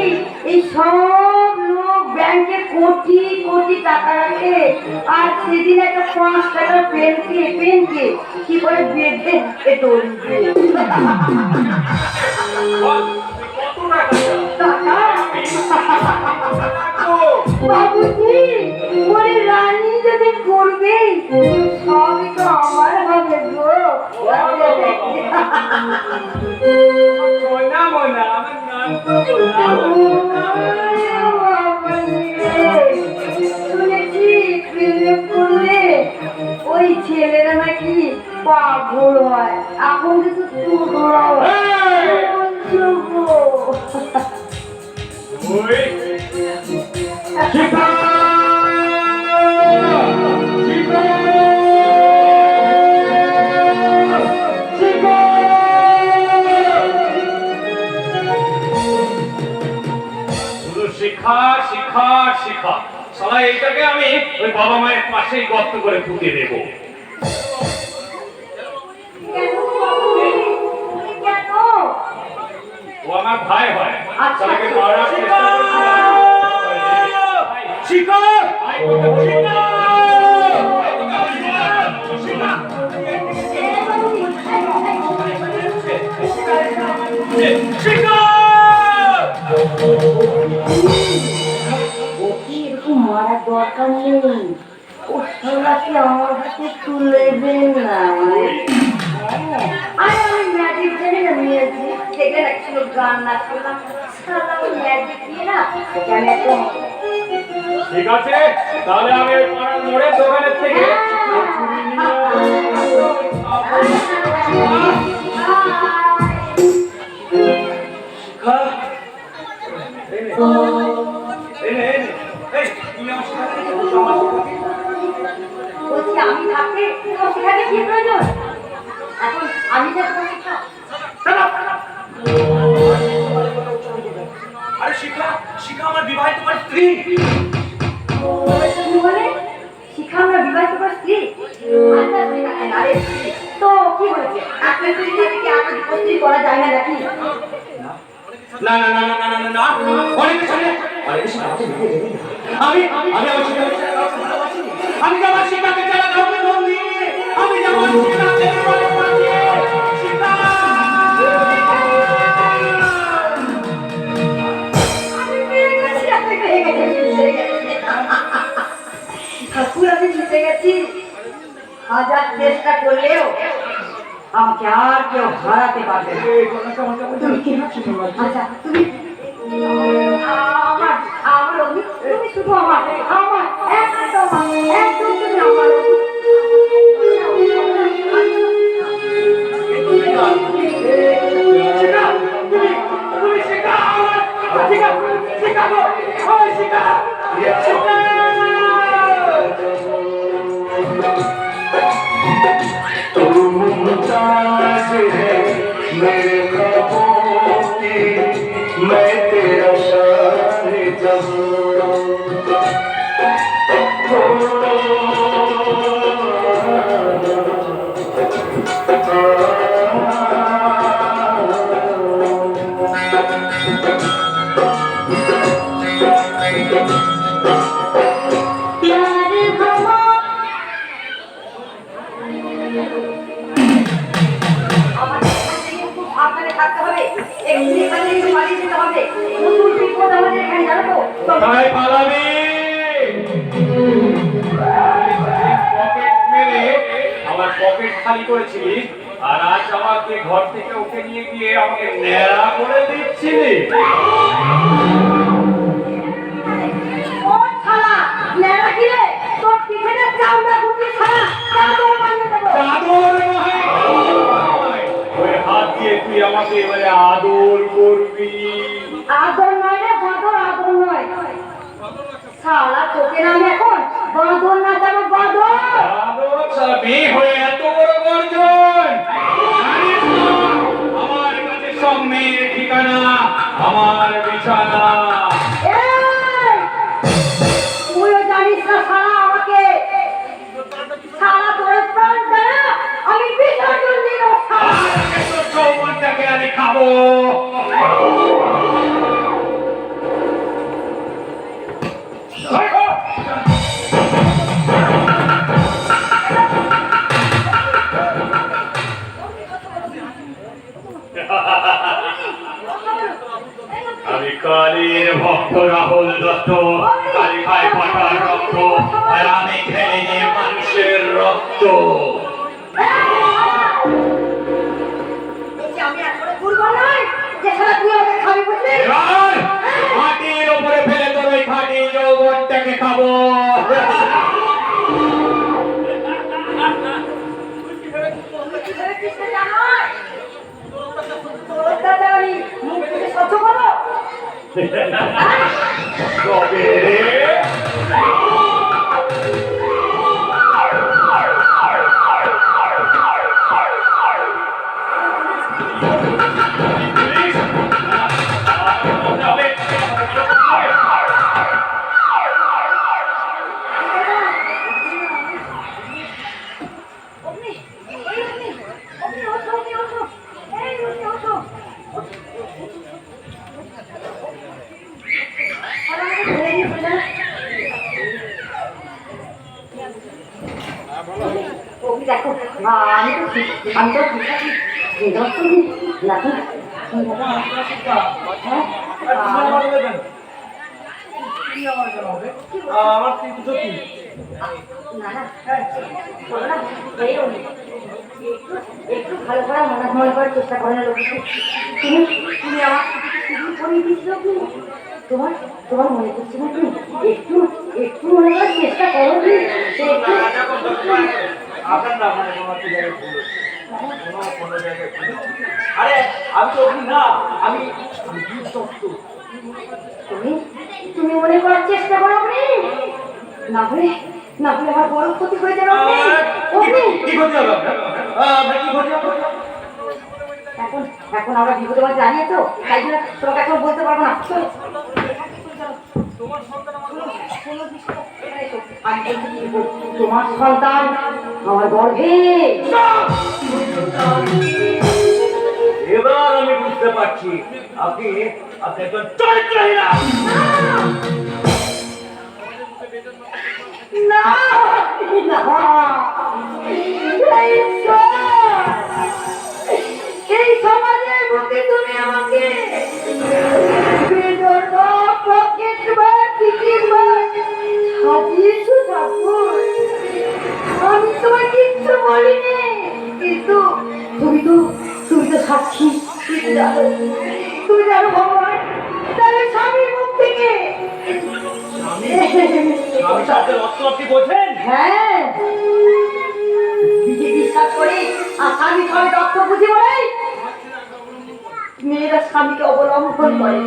এই সব লোক ব্যাংকে কোটি কোটি টাকা রাখে, আর সেদিন একটা 5 টাকার পেনকে কি করে বেঁধে দৌড়বে। বল, তুই কত টাকা চাস? বাবুজি ওই রানী যদি করবে সবই তো আমার হবে গো ময়না ময়না আমার নাম তো ময়না। শুনেছি প্রেমে পড়লে ওই ছেলেরা নাকি পাগল হয় এখন কিন্তু তোমরা বলছো গো। ওই শিখা! শিখা! শিখা! শুধু শিক্ষা শিক্ষা শিক্ষা শালা এইটাকে আমি ওই বাবা মায়ের পাশেই গর্ত করে পুঁতে দেবো। কেন বাবুজি? কেন? ও আমার ভাই হয় আচ্ছা, শালাকে মারার চেষ্টা করছিলাম। শিখা! ভাই, তোকে বলি না। ওকে এরকম মারার দরকার নেই ও সোনাকে আমার হাতে তুলে দেন না আরে আমি ম্যাজিক জানি না ম্যাজিক দেখলে না ছিল গান নাচ করলাম সাদা ম্যাজিক দিয়ে না ওকে আমি একদম ঠিক আছে তাহলে আমি ওই পাড়ার মোড়ের দোকানের থেকে চুরি নিয়ে শিখা! এই নে, এই নে, এই নে। এই, তুই আমার শিখাতে রেখে বসো, আমার শিখাতে। বলছি আমি থাকতে তোমার সেখানে কি প্রয়োজন এখন আমি যে তোমার শিক্ষা আরে শিখা! শিখা আমার বিবাহিত আমার স্ত্রী। তুমি বলে শিখা আমরা বিবাহিত করে স্ত্রী আচ্ছা ঠিক আছে আরে তো কি হয়েছে আপনার স্ত্রী সাথে কি আপনার স্ত্রী করা যায় না নাকি না না না না না না না না অনেক সামনে অনেক সামনে আমাকে বিয়ে দেবে না। আমি আমার শিখাকে ছাড়া কাউকে ভালোবাসিনি। আমি তো আমার শিখাকে ছাড়া কাউকে মন দিইনি। আমি যেমন শিখাকে ভালোবাসি। শিখা! আমি পেয়ে গেছি আপনি পেয়ে গেছেন মিশে গেছে ঠাকুর আমি মিশে গেছি হাজার চেষ্টা করলেও আমাকে আর কেউ হারাতে পারবে না তুমি কি ভাবছো তোমার আচ্ছা তুমি আমার আমার অভি তুমি শুধু আমার আমার একদম তুমি আমার শিখা! তুমি শিখা! শিখা! শিখা গো! ওই শিখা! শিখা! मुमताज है मेरे ख्वाबों की मैं तेरा शान जब আপনাকে থাকতে হবে একটু এখানে একটু পালিয়ে যেতে হবে নতুন বিপদ আমাদের এখানে জানো তো তাই পালাবি পকেট মেরে আমার পকেট খালি করেছিলি আর আজ আমাকে ঘর থেকে ওকে নিয়ে গিয়ে আমাকে ন্যাড়া করে দিচ্ছিলি ও শালা নেড়া গিলে তোর পিছনে চামড়া গুটি শালা চাদর বানিয়ে দেবো চাদর নয় ওই হাত দিয়ে তুই আমাকে এবারে আদর করবি আদর নয় রে বাদর আদর নয় শালা তোকে নাম এখন বাদর না যাবো বাদর আদর ছাড়া বিয়ে হয়ে এত বড় গর্জন জানিস না? আমার কাছে সব মেয়ের ঠিকানা আমার বিছানা এই তুইও জানিস না শালা আমাকে শালা তোর প্রাণটা আমি বিসর্জন দিব শালা আজকে তোর যৌবনটাকে আমি খাবো রক্ত, কালী খায় পাটার রক্ত, আর আমি খেয়ে নিই মানুষের রক্ত। বলছি, আমি একেবারে দুর্বল নই যে সারা তুই আমাকে খাবি বললি। এবার মাটির উপরে ফেলে তোর ওই খাঁটি যৌবনটাকে খাবো। তুমি কি ভেবেছিস সে জানোয়ার? তোর দাদা আমি মুখ থেকে সহ্য করো? তবে অগ্নি, এই অগ্নি, অগ্নি ওঠো, অগ্নি ওঠো, এই অগ্নি ওঠো। আর আমাকে ধরে নিয়ে চলে যা। অগ্নি দেখো, আমি তো ঠিক আছি। দর্শন না তো হ্যাঁ আমার কিন্তু কি না না শোনো না, এই অগ্নি, একটু ভালো করে মনে করার চেষ্টা করে না লোককে। তুমি আমার শুধু পড়িয়ে দিচ্ছিল কি? তোমার তোমার মনে করছে না কি? একটু একটু মনে করার চেষ্টা করো কি? সে একটু আপনার না মানে কোনো জায়গায় আরে আমি তো অগ্নি না, আমি বিশ্বস্ত। তুমি তুমি মনে করার চেষ্টা করো অগ্নি। না হলে আমার বড় ক্ষতি হয়ে যাবে অগ্নি। অগ্নি, কি করতে হবে আপনার? আপনার কি করতে হবে? এখন এখন আমরা বিপদে মাঝে জানিয়ে তো, তাই জন্য তোমাকে এখন বলতে পারবো না। চলো। আমি বলছি, তোমার সন্তান আমার গর্ভে। এবার আমি বুঝতে পারছি আপনি একজন চরিত্রহীন। না এই সমাজের বুকে তুমি আমাকে সাজিয়েছো ঠাকুর। আমি তোমায় কিচ্ছু বলিনি, কিন্তু তুমি তো সাক্ষী। তুমি জানো ভগবান, তাহলে স্বামীর মুখ থেকে আমি সাথে রক্ত আপনি বোঝেন? হ্যাঁ বিধি বিশ্বাস করি, আর স্বামী স্বামী রক্ত বুঝি বলে মেয়েরা স্বামীকে অবলম্বন করে,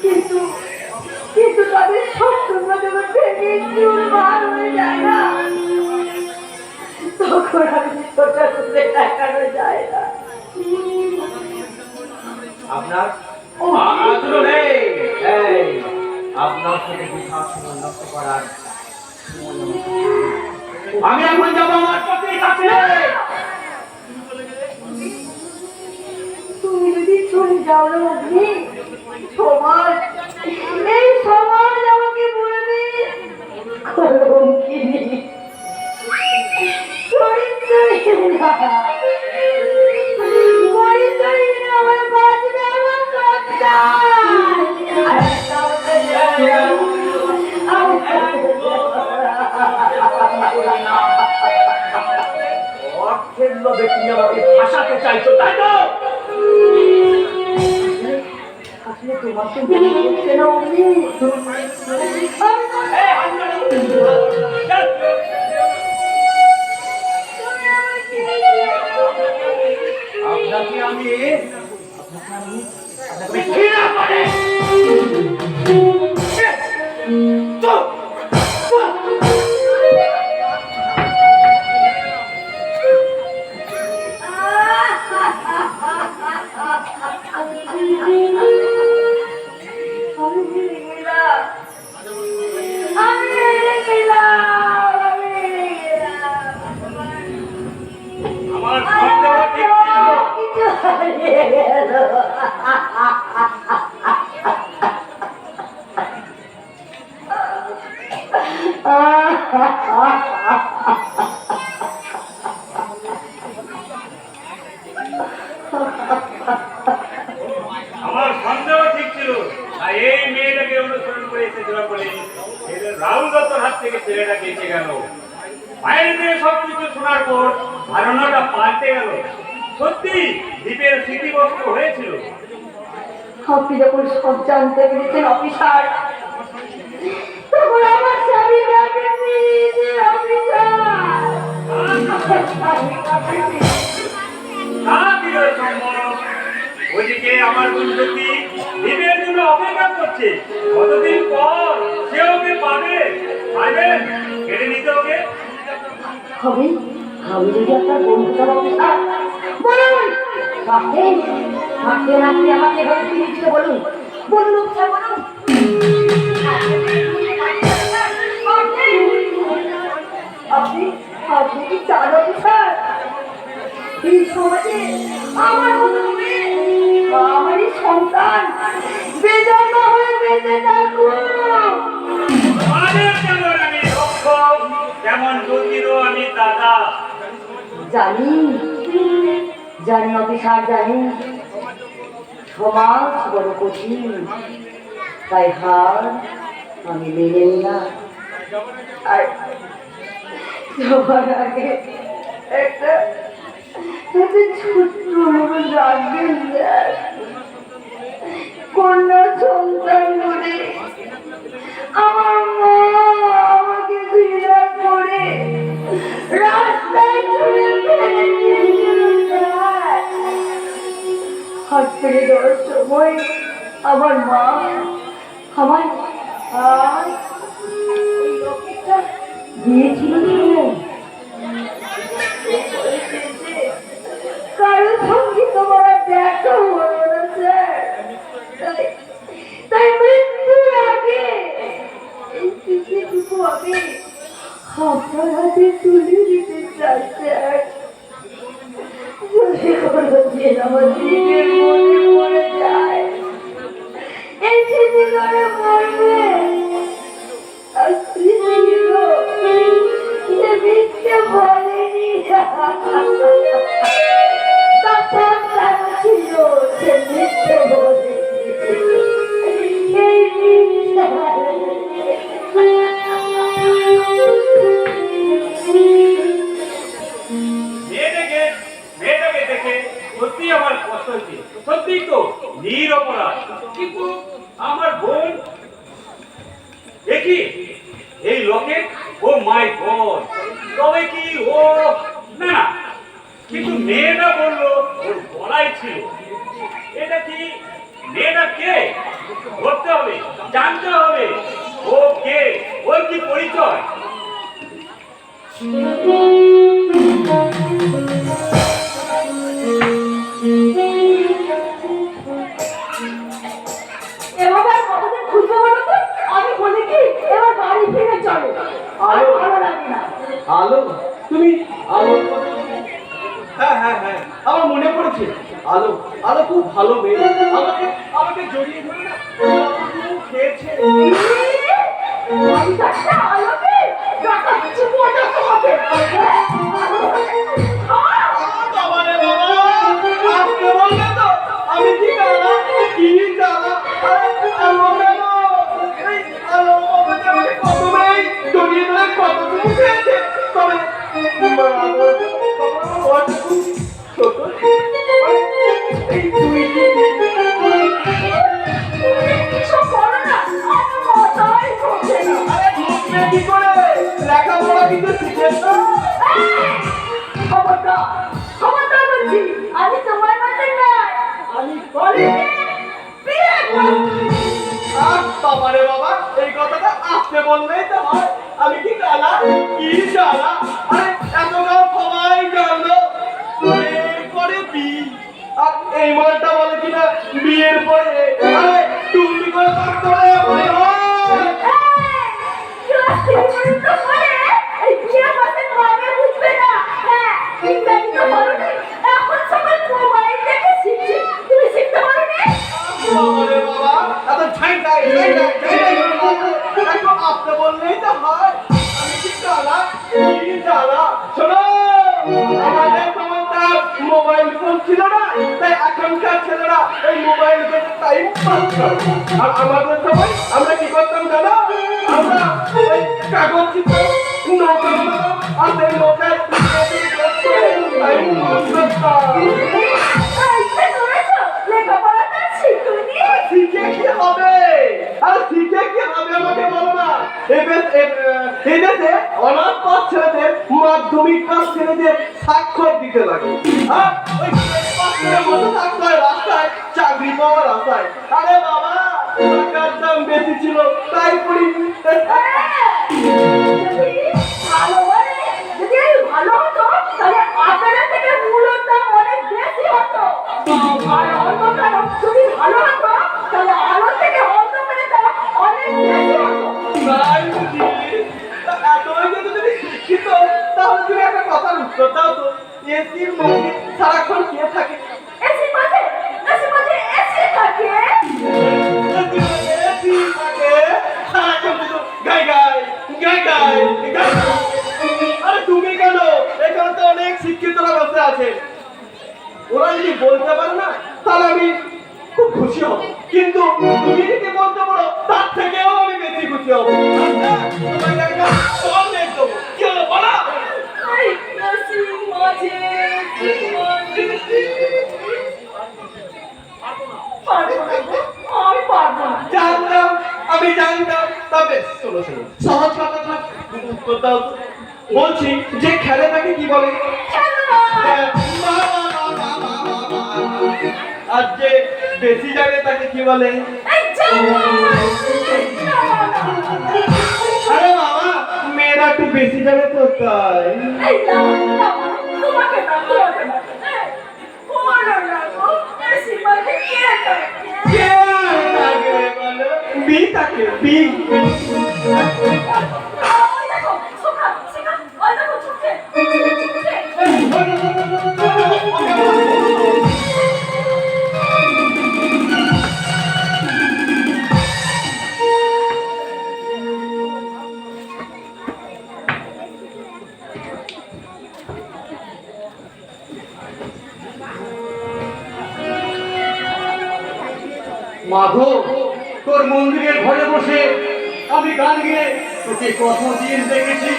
কিন্তু কিন্তু তাদের সম্পূর্ণ যখন ভেঙে চুরমার হয়ে যায় না, তখন আমি সোজা করে দেখানো যায় না। আপনার আপনার সাথে বিশ্বাস নষ্ট করার আমি এখন যাবো আমার পতির কাছে। তুমি যদি চলে যাও না অগ্নি, সমাজ এই সমাজ আমাকে বলবে কলঙ্কিনী, চরিত্রহীনা। চরিত্রহীন আমার বাঁচবে আমার অর্থের লোভে তুমি আমাকে ফাঁসাতে চাইছো, তাই তো? আসলে তোমার তো মনে হচ্ছে না অগ্নি। আপনাকে আমি ঘৃণা করি। আমার সন্দেহ ঠিক ছিল। আমার সন্দেহ ঠিক ছিল, আর এই মেয়েটাকে অনুসরণ দিয়েছিলাম বলে এদের রাহুল দত্তর হাত থেকে ছেলেটা বেঁচে গেল। বাইরে থেকে সবকিছু শোনার পর ধারণাটা পাল্টে গেল। সত্যি দ্বীপের স্মৃতিবস্তু হয়েছিল। আপনি যখন সব জানতে পেরেছেন অফিসার, তখন আমার স্বামীকে আপনি নিজে ওইদিকে আমার বন্ধুটি দ্বীপের জন্য অপেক্ষা করছে। কতদিন পর সে ওকে পাবে, পাবেন কেড়ে নিতে ওকে। হবে আমি যদি আপনার বন্ধুটা অফিসার বলুন, থাকেন থাকেন, আপনি আমাকে এভাবে ফিরে দিতে বলুন, বলুন অফিসার বলুন। আপনি আপনি কি চান অফিসার এই সমাজে আমার মতো মেয়ে বা আমারই সন্তান বেজন্ম হয়ে বেঁচে থাকুক? যেমন আমি রক্ষক, তেমন দুর্গিরও আমি দাদা। জানি জানি অফিসার, জানি সমাজ বড় কঠিন, তাই হার আমি মেনে নিলাম। আর সবার আগে একটা ছোট্ট রাখবেন, কন্যা সন্তান বলে আমার মা আমাকে ঘৃণা করে রাস্তায় ছুড়ে ফেলে দিয়েছিল। হাত ফেলে দেওয়ার সময় আমার মা আমার হাত এই লকেটটা দিয়েছিল। কারো সঙ্গে তোমার দেখা হলো না স্যার, তাই মৃত্যুর আগে এই চিঠিটুকু আমি আপনার হাতে তুলে দিতে চাই স্যার। যদি কোনোদিন আমার দিদির মনে পড়ে যায় এই চিঠি করে বলবে আর স্মৃতিগুলো সে মিথ্যে বলেনি, তার ছিল সে মিথ্যে বলেনি। এই মেয়েটাকে দেখে সত্যি আমার কষ্ট হচ্ছে। সত্যি তো নিরপরাধ, কিন্তু আমার বোন দেখি এই লকেট, ও মাই গড, তবে কি ও না না, কিন্তু মেয়েটা বললো ওর গলায় ছিল। এটা কি মেয়েটা কে ধরতে হবে, জানতে হবে ও কে, ওর কি পরিচয়। এভাবে আর কতদিন খুঁজবো বলো তো? আমি বলি কি এবার বাড়ি ফিরে চলো, আর ভালো লাগে না। আলো, তুমি আলো? হ্যাঁ হ্যাঁ হ্যাঁ, আমার মনে পড়েছে। আলো, আলো খুব ভালো মেয়ে। আমাকে আমাকে জড়িয়ে ধরে না খুব খেয়েছে। আলোকে টাকা কিছু পর্যন্ত হবে। বাবারে বাবা, আজকে বললে তো আমি কি জানা, কি জানা। আলো কেন? এই আলো আমাকে কত মেয়ে জড়িয়ে ধরে কত কিছু খেয়েছে। তবে ছোট এই দুই সব করো না, আমার মাথায় ঢোকে না। কি করে লেখাপড়া কিন্তু শিখেছ। খবরদার খবরদার বলছি, আমি তোমার মতো নয়, আমি কলেজে বিয়ে করছি। বাবারে বাবা, এই কথাটা আসতে বললেই তো হয়। আমি কি জানা, কি জানা। আরে এতটা সবাই জানলো পরে বিয়ে, আর এই মালটা বলে কিনা বিয়ের পরে আরে তুমি করে করে মনে হয়। বাবারে বাবা, এত ছাই ছাই ছাই ছাই একটু আসতে বললেই তো হয়। আমি কি জানা, কি জানা। শোনো, আমাদের সময় মোবাইল ফোন ছিল না, তাই এখনকার ছেলেরা এই মোবাইল টাইম পাস করে। আর আমাদের সময় আমরা কি করতাম জানো? কাগজ নৌকা আর সেই নৌকায় তাই মাছ ধরতাম। শিখে কি হবে? আর শিখে কি হবে আমাকে বলো না। এই দেশে অনাথ পাস ছেলেদের মাধ্যমিক পাস ছেলেদের স্বাক্ষর দিতে লাগে। আর ওই পাশের মতো থাকতে হয় রাস্তায়, চাকরি পাওয়ার আশায়। আরে বাবা, টাকার দাম বেশি ছিল তাই পড়িনি। ভালো হতো তাহলে আপনাদের থেকে মূল্যের দাম অনেক বেশি হতো। আর অন্ধকার যদি ভালো হতো তাহলে আলো থেকে অন্ধকারের দাম অনেক বেশি হতো। তাই বুঝি? এত হয়েছে তো যদি শিক্ষিত, তাহলে তুমি একটা কথার উত্তর দাও তো। এসির মধ্যে সারাক্ষণ কে থাকে? এসি মাঝে এসি থাকে। এসি থাকে সারাক্ষণ শুধু গাই গাই গাই গাই গাই গাই। আরে তুমি কেন? এখানে তো অনেক শিক্ষিতরা বসে আছে, ওরা যদি বলতে পারে না তাহলে আমি খুব খুশি হব। কিন্তু তুমি যদি বলতে পারো তার থেকেও আমি বেশি খুশি হব। তোমাকে একটা ফল দিয়ে দেবো, কি হলো বলো? এসি মাঝে আমি পারবো না। জানতাম, আমি জানতাম। তবে শোনো শোনো, সহজ কথা উত্তর দাও তো। বলছি যে খেলে তাকে কি বলে? আর যে বেশি যাবে তাকে কি বলে? আরে বাবা, মেয়েরা একটু বেশি যাবে তো তাই। কে লাগে বলো? বি থাকে, বি। মাধব, তোর মন্দিরের ঘরে বসে আমি গান গেয়ে তোকে কতদিন দেখেছি,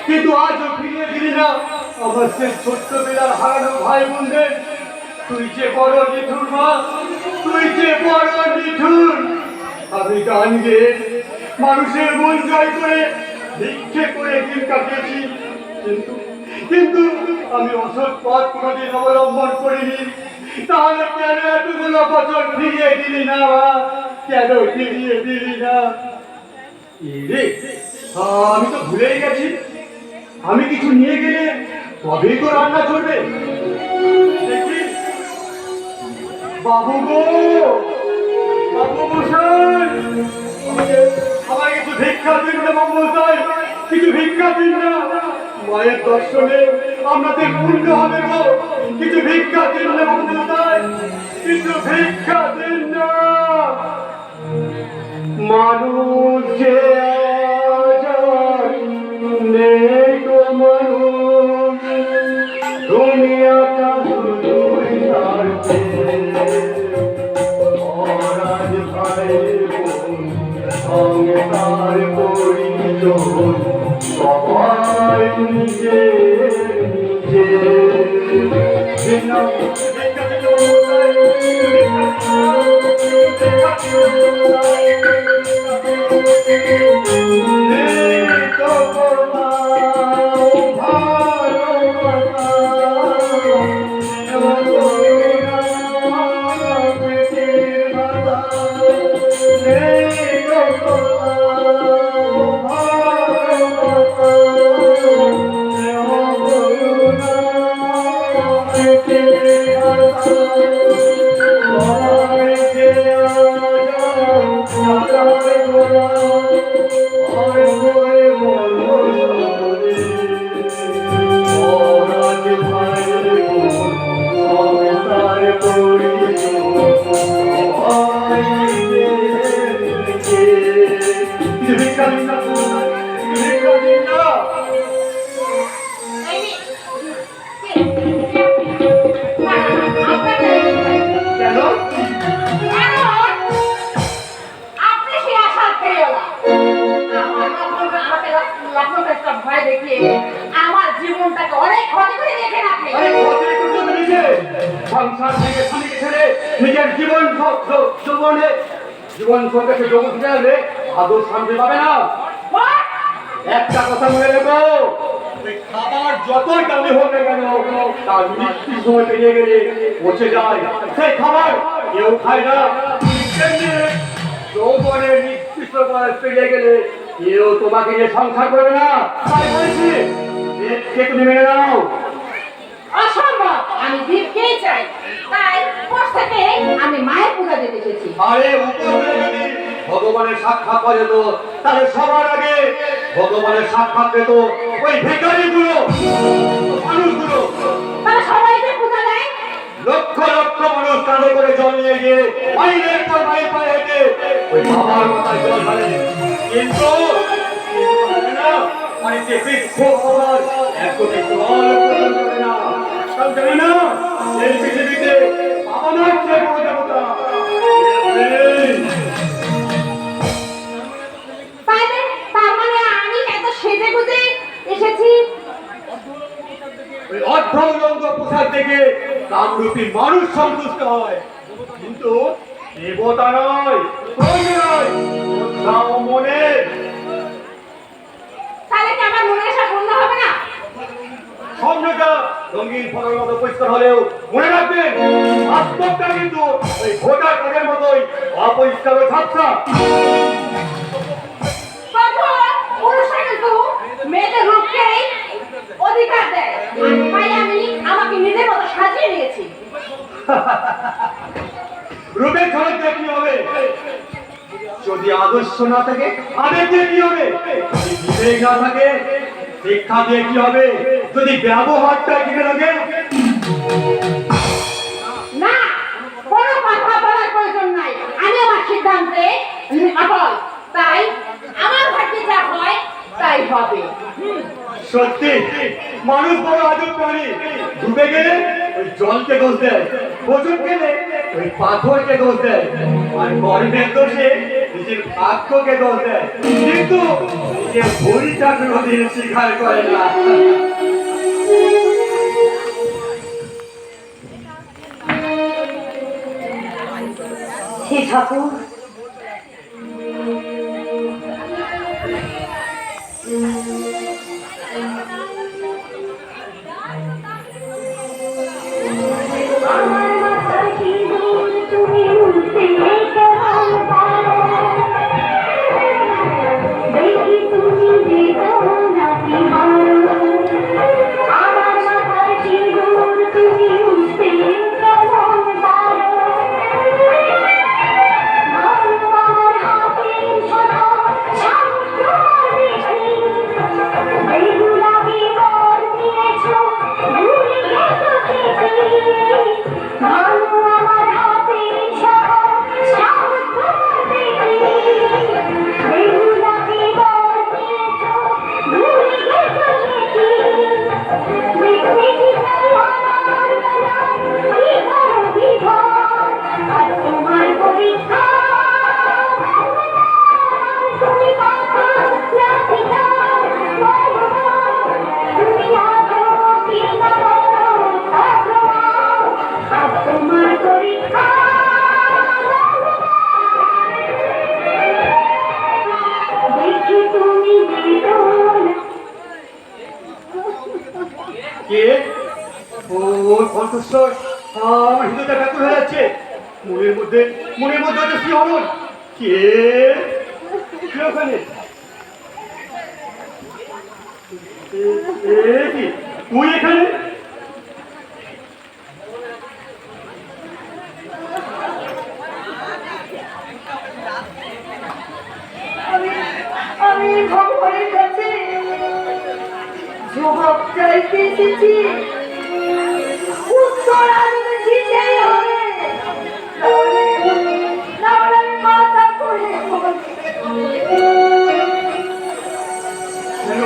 কিন্তু আজও ফিরিয়ে দিলি না আমার সে ছোট্টবেলার হারানো ভাই বোনদের। তুই যে বড় নিঠুর মা, তুই যে বড় নিঠুর। আমি গান গেয়ে মানুষের মন জয় করে ভিক্ষে করে দিন কাটিয়েছি, কিন্তু কিন্তু আমি অসৎ পথ কোনোদিন অবলম্বন করিনি। তাহলে কেন এতগুলো বছর ফিরিয়ে দিলি না মা? কেন ফিরিয়ে দিলি না? রে, আমি তো ভুলেই গেছি, আমি কিছু নিয়ে গেলে তবেই তো রান্না চলবে। দেখি বাবু গো, বাবু মশাই, আমাকে কিছু ভিক্ষা দিন না বাবু মশাই, কিছু ভিক্ষা দিন না। মায়ের দর্শনে আমাদের পূর্ণ হবে গো, কিছু ভিক্ষা দিন না বাবু মশাই, কিছু ভিক্ষা দিন না। মানুষ যে নেই গো মানুষ, দুনিয়াটা শুধুই তার অরাজ ভাই বোন সঙ্গে তার পরিজন, সবাই নিজে আপনি সে আশা পেয়ে স্বপ্ন একটা ভয় দেখিয়ে আমার জীবনটাকে অনেক ক্ষতি করে রেখে আপনি। আরে কত কিছু নিজে সংসার থেকে স্বামীকে ছেড়ে নিজের জীবন সঙ্গে যোগ দিতে হলে আদৌ শান্তি পাবে না। What? একটা কথা মনে রেখো, ওই খাবার যতই দামি হোক না কেন তার মৃত্যুর সময় পেরিয়ে গেলে পচে যায়। সেই খাবার কেউ খায় না। তেমনি যৌবনের নির্দিষ্ট বয়স পেরিয়ে গেলে কেউ তোমাকে নিয়ে সংসার করবে না। তাই বলছি একে তুমি মেনে নাও। অসম্ভব, আমি দীপকেই চাই। তাই উপর থেকে আমি মায়ের পূজা দিতে এসেছি। আরে উপর থেকে যদি ভগবানের সাক্ষাৎ পাওয়া যেত তাহলে সবার আগে ভগবানের সাক্ষাৎ পেত ওই ভিখারিগুলো, মানুষগুলো। তারা সবাইকে পূজা দেয়। লক্ষ লক্ষ মানুষ কাঁধে করে জল নিয়ে গিয়ে মাইলের পর মাইল পায়ে হেঁটে ওই বাবার মাথায় জল ঢালে। কিন্তু জানে না, মানে যে বৃক্ষ ভগবান একদমই জল প্রদান করে না। তাও জানে না এই পৃথিবীতে বাবা মার চেয়ে বড় দেবতা নেই। তার মানে আমি এত সেজে গুজে এসেছি। ওই অর্ধউলঙ্গ পোশাক দেখে কামরূপী মানুষ সন্তুষ্ট হয়, কিন্তু দেবতা নয়, প্রয়োজন নয়, শ্রদ্ধাও মনে। তাহলে কি আমার মনে আসা পূর্ণ হবে না? স্বপ্নটা রঙিন ফটোর মতো পরিষ্কার হলেও মনে রাখবেন বাস্তবটা কিন্তু ওই ভোটার কার্ডের মতোই অপরিষ্কার ও ঝাপসা। পুরুষরা কিন্তু মেয়েদের রূপকেই অধিকার দেয়, তাই আমি আমাকে নিজের মতো সাজিয়ে নিয়েছি। রূপের ঝলক দিয়ে কি হবে যদি আদর্শ না থাকে? আবেগ দিয়ে কি হবে যদি বিবেক না থাকে? শিক্ষা দিয়ে কি হবে যদি ব্যবহারটা ঠিক থাকে? না, কোনো কথা বলার প্রয়োজন নাই। আমি আমার সিদ্ধান্তে অটল। তাই আমার ভাগ্যে যা হয় তাই হবে। সত্যি মানুষ বড় আজব প্রাণী। ডুবে গেলে ওই জলকে দোষ দেয়, ওজন গেলে ওই পাথরকে দোষ দেয়, আর গর্বের দোষে নিজের ভাগ্যকে দোষ দেয়, কিন্তু নিজের ভুলটা কোনোদিন স্বীকার করে না। হে ঠাকুর, আমার মাথায় সিঁদুর তুমি উঠতে কেমন পারো, দেখি তুমি বেদনাটি মারো। আমার মাথায় সিঁদুর তুমি উঠতে কেমন পারো, মারো আমার হাতের ছোঁয়া সামুদ্র দেখি, বেগুলাবি বর দিয়েছো ভুলে গেছো চিঠি। মারো আমার হাতের ছোঁয়া সামুদ্র দেখি, বেগুলাবি বর দিয়েছো ভুলে গেছো চিঠি। দেখি আমার গলায় বিধর বিধর, আর তোমার পরীক্ষা তুমি কথা রাখি দাও, তুমি আছো কি না বলো থাকো, আর তোমার পরীক্ষা দেখি তুমি বেদনা। কে ওর কণ্ঠস্বর আমার হৃদয়টা ব্যাকুল হয়ে যাচ্ছে। মনের মধ্যে একটা শিহরণ। কে কে ওখানে? কি তুই এখানে? আমি ভগবানের কাছে জবাব চাইতে এসেছি, উত্তর আমি দিতেই হবে, নাহলে আমি মাথা করে কেন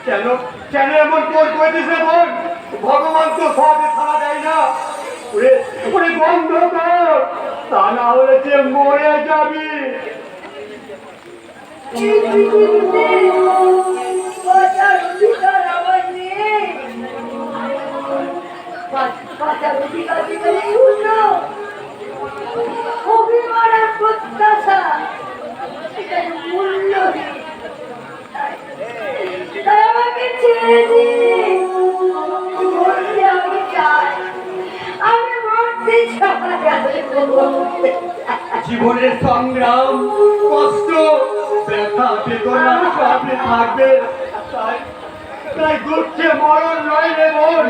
কেন কেন এমন কোর করেছিস রে বোন? ভগবান তো সহজে ছাড়া দেয় না। ওরে ওরে বন্ধ কর, তা না হলে যে মরে যাবি। এই পৃথিবীতে বাঁচার অধিকার আমার নেই। বাঁচার অধিকার যেখানে শূন্য, অভিমান আর প্রত্যাশা সেখানে মূল্যহীন। তাই আমাকে ছেড়ে দিন, মরতে আমি চাই, আমি মরতে চাই। জীবনের সংগ্রাম, কষ্ট, ব্যথা, বেদনা সবই থাকবে। তাই তাই দুঃখে মরণ নয় রে মন,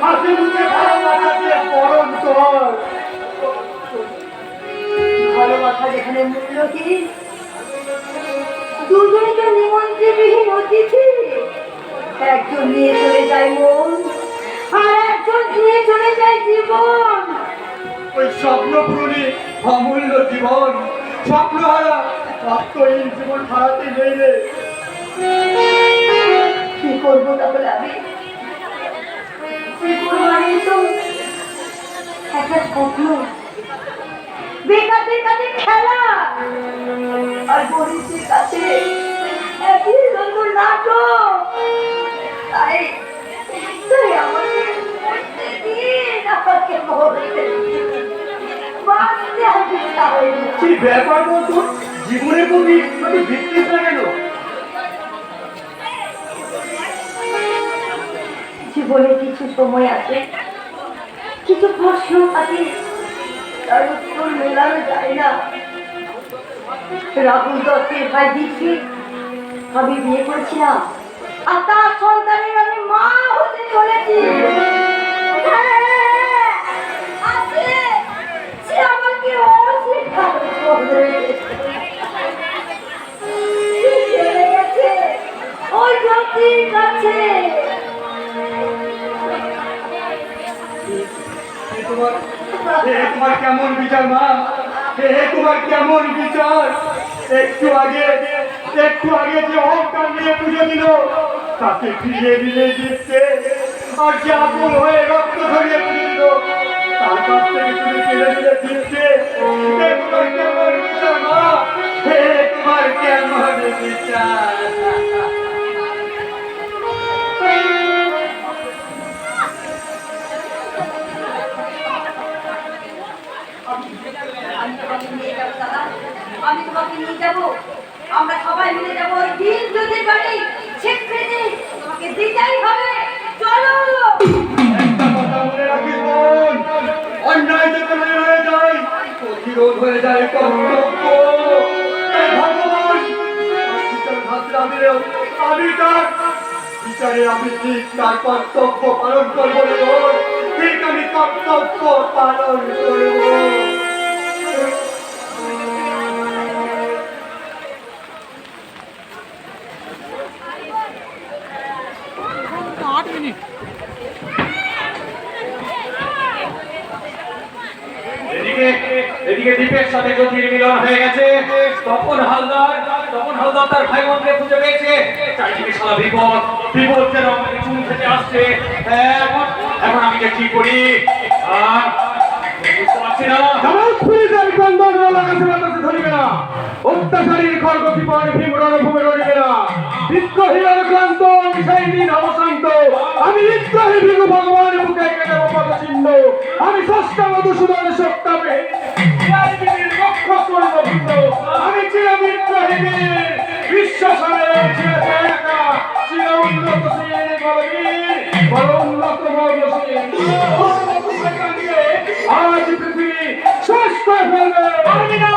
হাসি মুখে ভালোবাসাকে মরণ কর। ভালোবাসা যেখানে মূল্যহীন, দুজনে তো নিমন্ত্রণবিহীন অতিথি। একজন নিয়ে চলে যায় মন, আর একজন নিয়ে চলে যায় জীবন। ওই স্বপ্ন পূরণে অমূল্য জীবন, স্বপ্নহারা অর্থহীন জীবন হারাতে নেই রে। কি করবো তাহলে আমি? জীবন মানে তো একটা স্বপ্ন, বেকারদের কাছে খেলা, আর গরিবদের কাছে একই সুন্দর নাটক। তাই তাই আমাকে মরতে দিন, আমাকে মরতে দিন। বাঁচতে আমি চাই না। কি ব্যাপার বলতো, জীবনের প্রতি আমি বিচ্ছিন্ন না কেন? জীবনে কিছু সময় আছে, কিছু প্রশ্ন থাকে, তার উত্তর মেলানো যায় না। রাহুল দত্তের ভাই দীক্ষিত আমি বিয়ে করেছিলাম, আর তার সন্তানের আমি মা হতে চলেছি। হ্যাঁ, আছে, সে আমাকে অস্বীকার করবে। সে চলে গেছে ওই জ্যোতির কাছে। তোমার কেমন বিচার মা, তোমার কেমন বিচার? একটু আগে যে অহংকার নিয়ে পুজো দিল, তাকে ফিরিয়ে দিলে দিচ্ছে, আর যে আপন হয়ে রক্ত ধরিয়ে পুজো দিল, তার কাছ থেকে তুমি ফিরে দিলে দিচ্ছে। তোমার কেমন বিচার মা, তোমার কেমন বিচার? আমি তোমাকে নিয়ে যাবো, আমরা সবাই মিলে যাবো ওই দিন যদি বাড়ি, সেখানে তোমাকে দিতেই হবে। চলো। একটা কথা মনে রাখিস বোন, অন্যায় যেখানে হয়ে যায় প্রতিরোধ হয়ে যায় কর্তব্য। তাই ভগবান বিচার ভাবনা দিলেও আমি তার বিচারে আমি ঠিক তার কর্তব্য পালন করবো রে বোন, ঠিক আমি কর্তব্য পালন করবো। এদিকে দীপের সাথে জ্যোতির মিলন হয়ে গেছে। তপন হালদার তার ভাই বোনকে খুঁজে পেয়েছে। চারিদিকে সারা বিপদ যেন আমাকে চুন খেতে আসছে। এখন আমি যে কি করি বুঝতে পারছি না। অত্যাচারীর খড়গতি পরে ভীমরণ ভূমে রইবে না। বিদ্রোহীর ক্লান্ত সেই দিন অবসান্ত। আমি বিদ্রোহী ভিগু ভগবান বুকে কেটে পদ চিহ্ন। আমি ষষ্ঠা মধুসূদন সত্যাপে রক্ষক করব ভিন্ন। আমি চির বিদ্রোহী বীর, বিশ্বাসনে ছিলেছে একা। চির উন্নত শ্রীর বলবীর, বড় উন্নত বর্ণশীল। আজ পৃথিবী শেষ করে ফেলবে। পারবি না,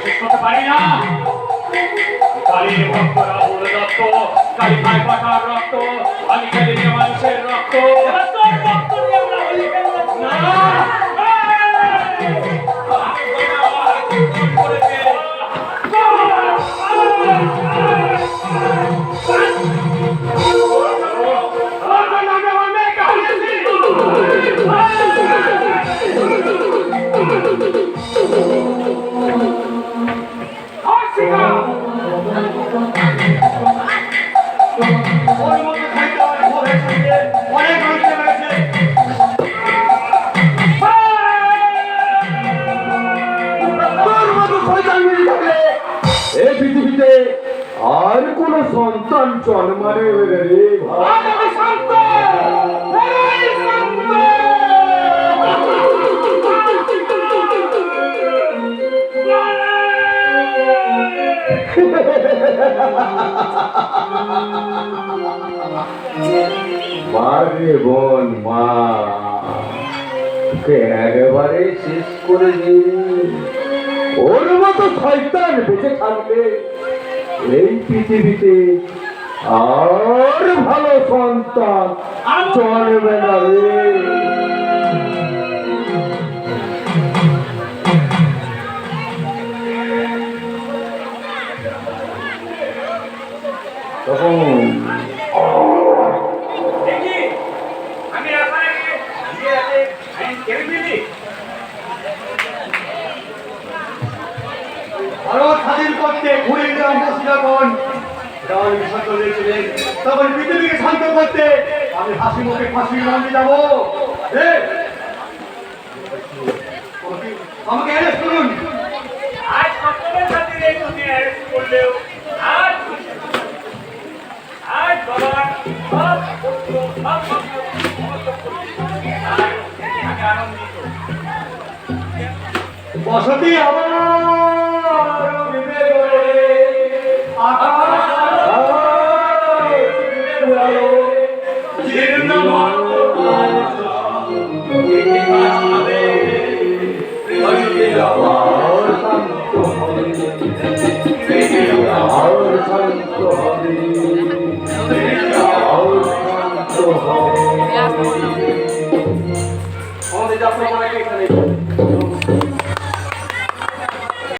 শেষ করতে পারি না। কালীর ভক্ত রাহুল দত্ত, কালী ভাই পাঠার রক্ত, আমি খেলে নিয়ে মানুষের রক্ত। তোর রক্ত নিয়ে আমরা হোলি খেলবো না। ওর মতো খাইতে হয়, ভোরের সঙ্গে অনেক মানুষ রয়েছে। তোর মতো পৃথিবীতে আর কোনো সন্তান জন্মানে রে ভাই। মা রে বোন, মা ওকে একেবারে শেষ করে দিই। ওর মতো শয়তান বেঁচে থাকবে এই পৃথিবীতে আর ভালো সন্তান জন্মে না রে। তখন দেখি আমি এখানে গিয়ে আছে আমি কেড়ে দিলি ভারত স্বাধীন করতে ঘুরে গ্রাম বসিরাগণ রাম বিসর্গ দিয়েছিলেন। তখন পৃথিবীকে শান্ত করতে আমি হাসি মুখে ফাঁসি গ্রামে যাবো। আমাকে অ্যারেস্ট করুন। আজ সকলের সাথে এই দুনিয়া অ্যারেস্ট করলেও আজ বাবার সব পুত্র সব সমস্ত আমি আনন্দিত। বসতি আমার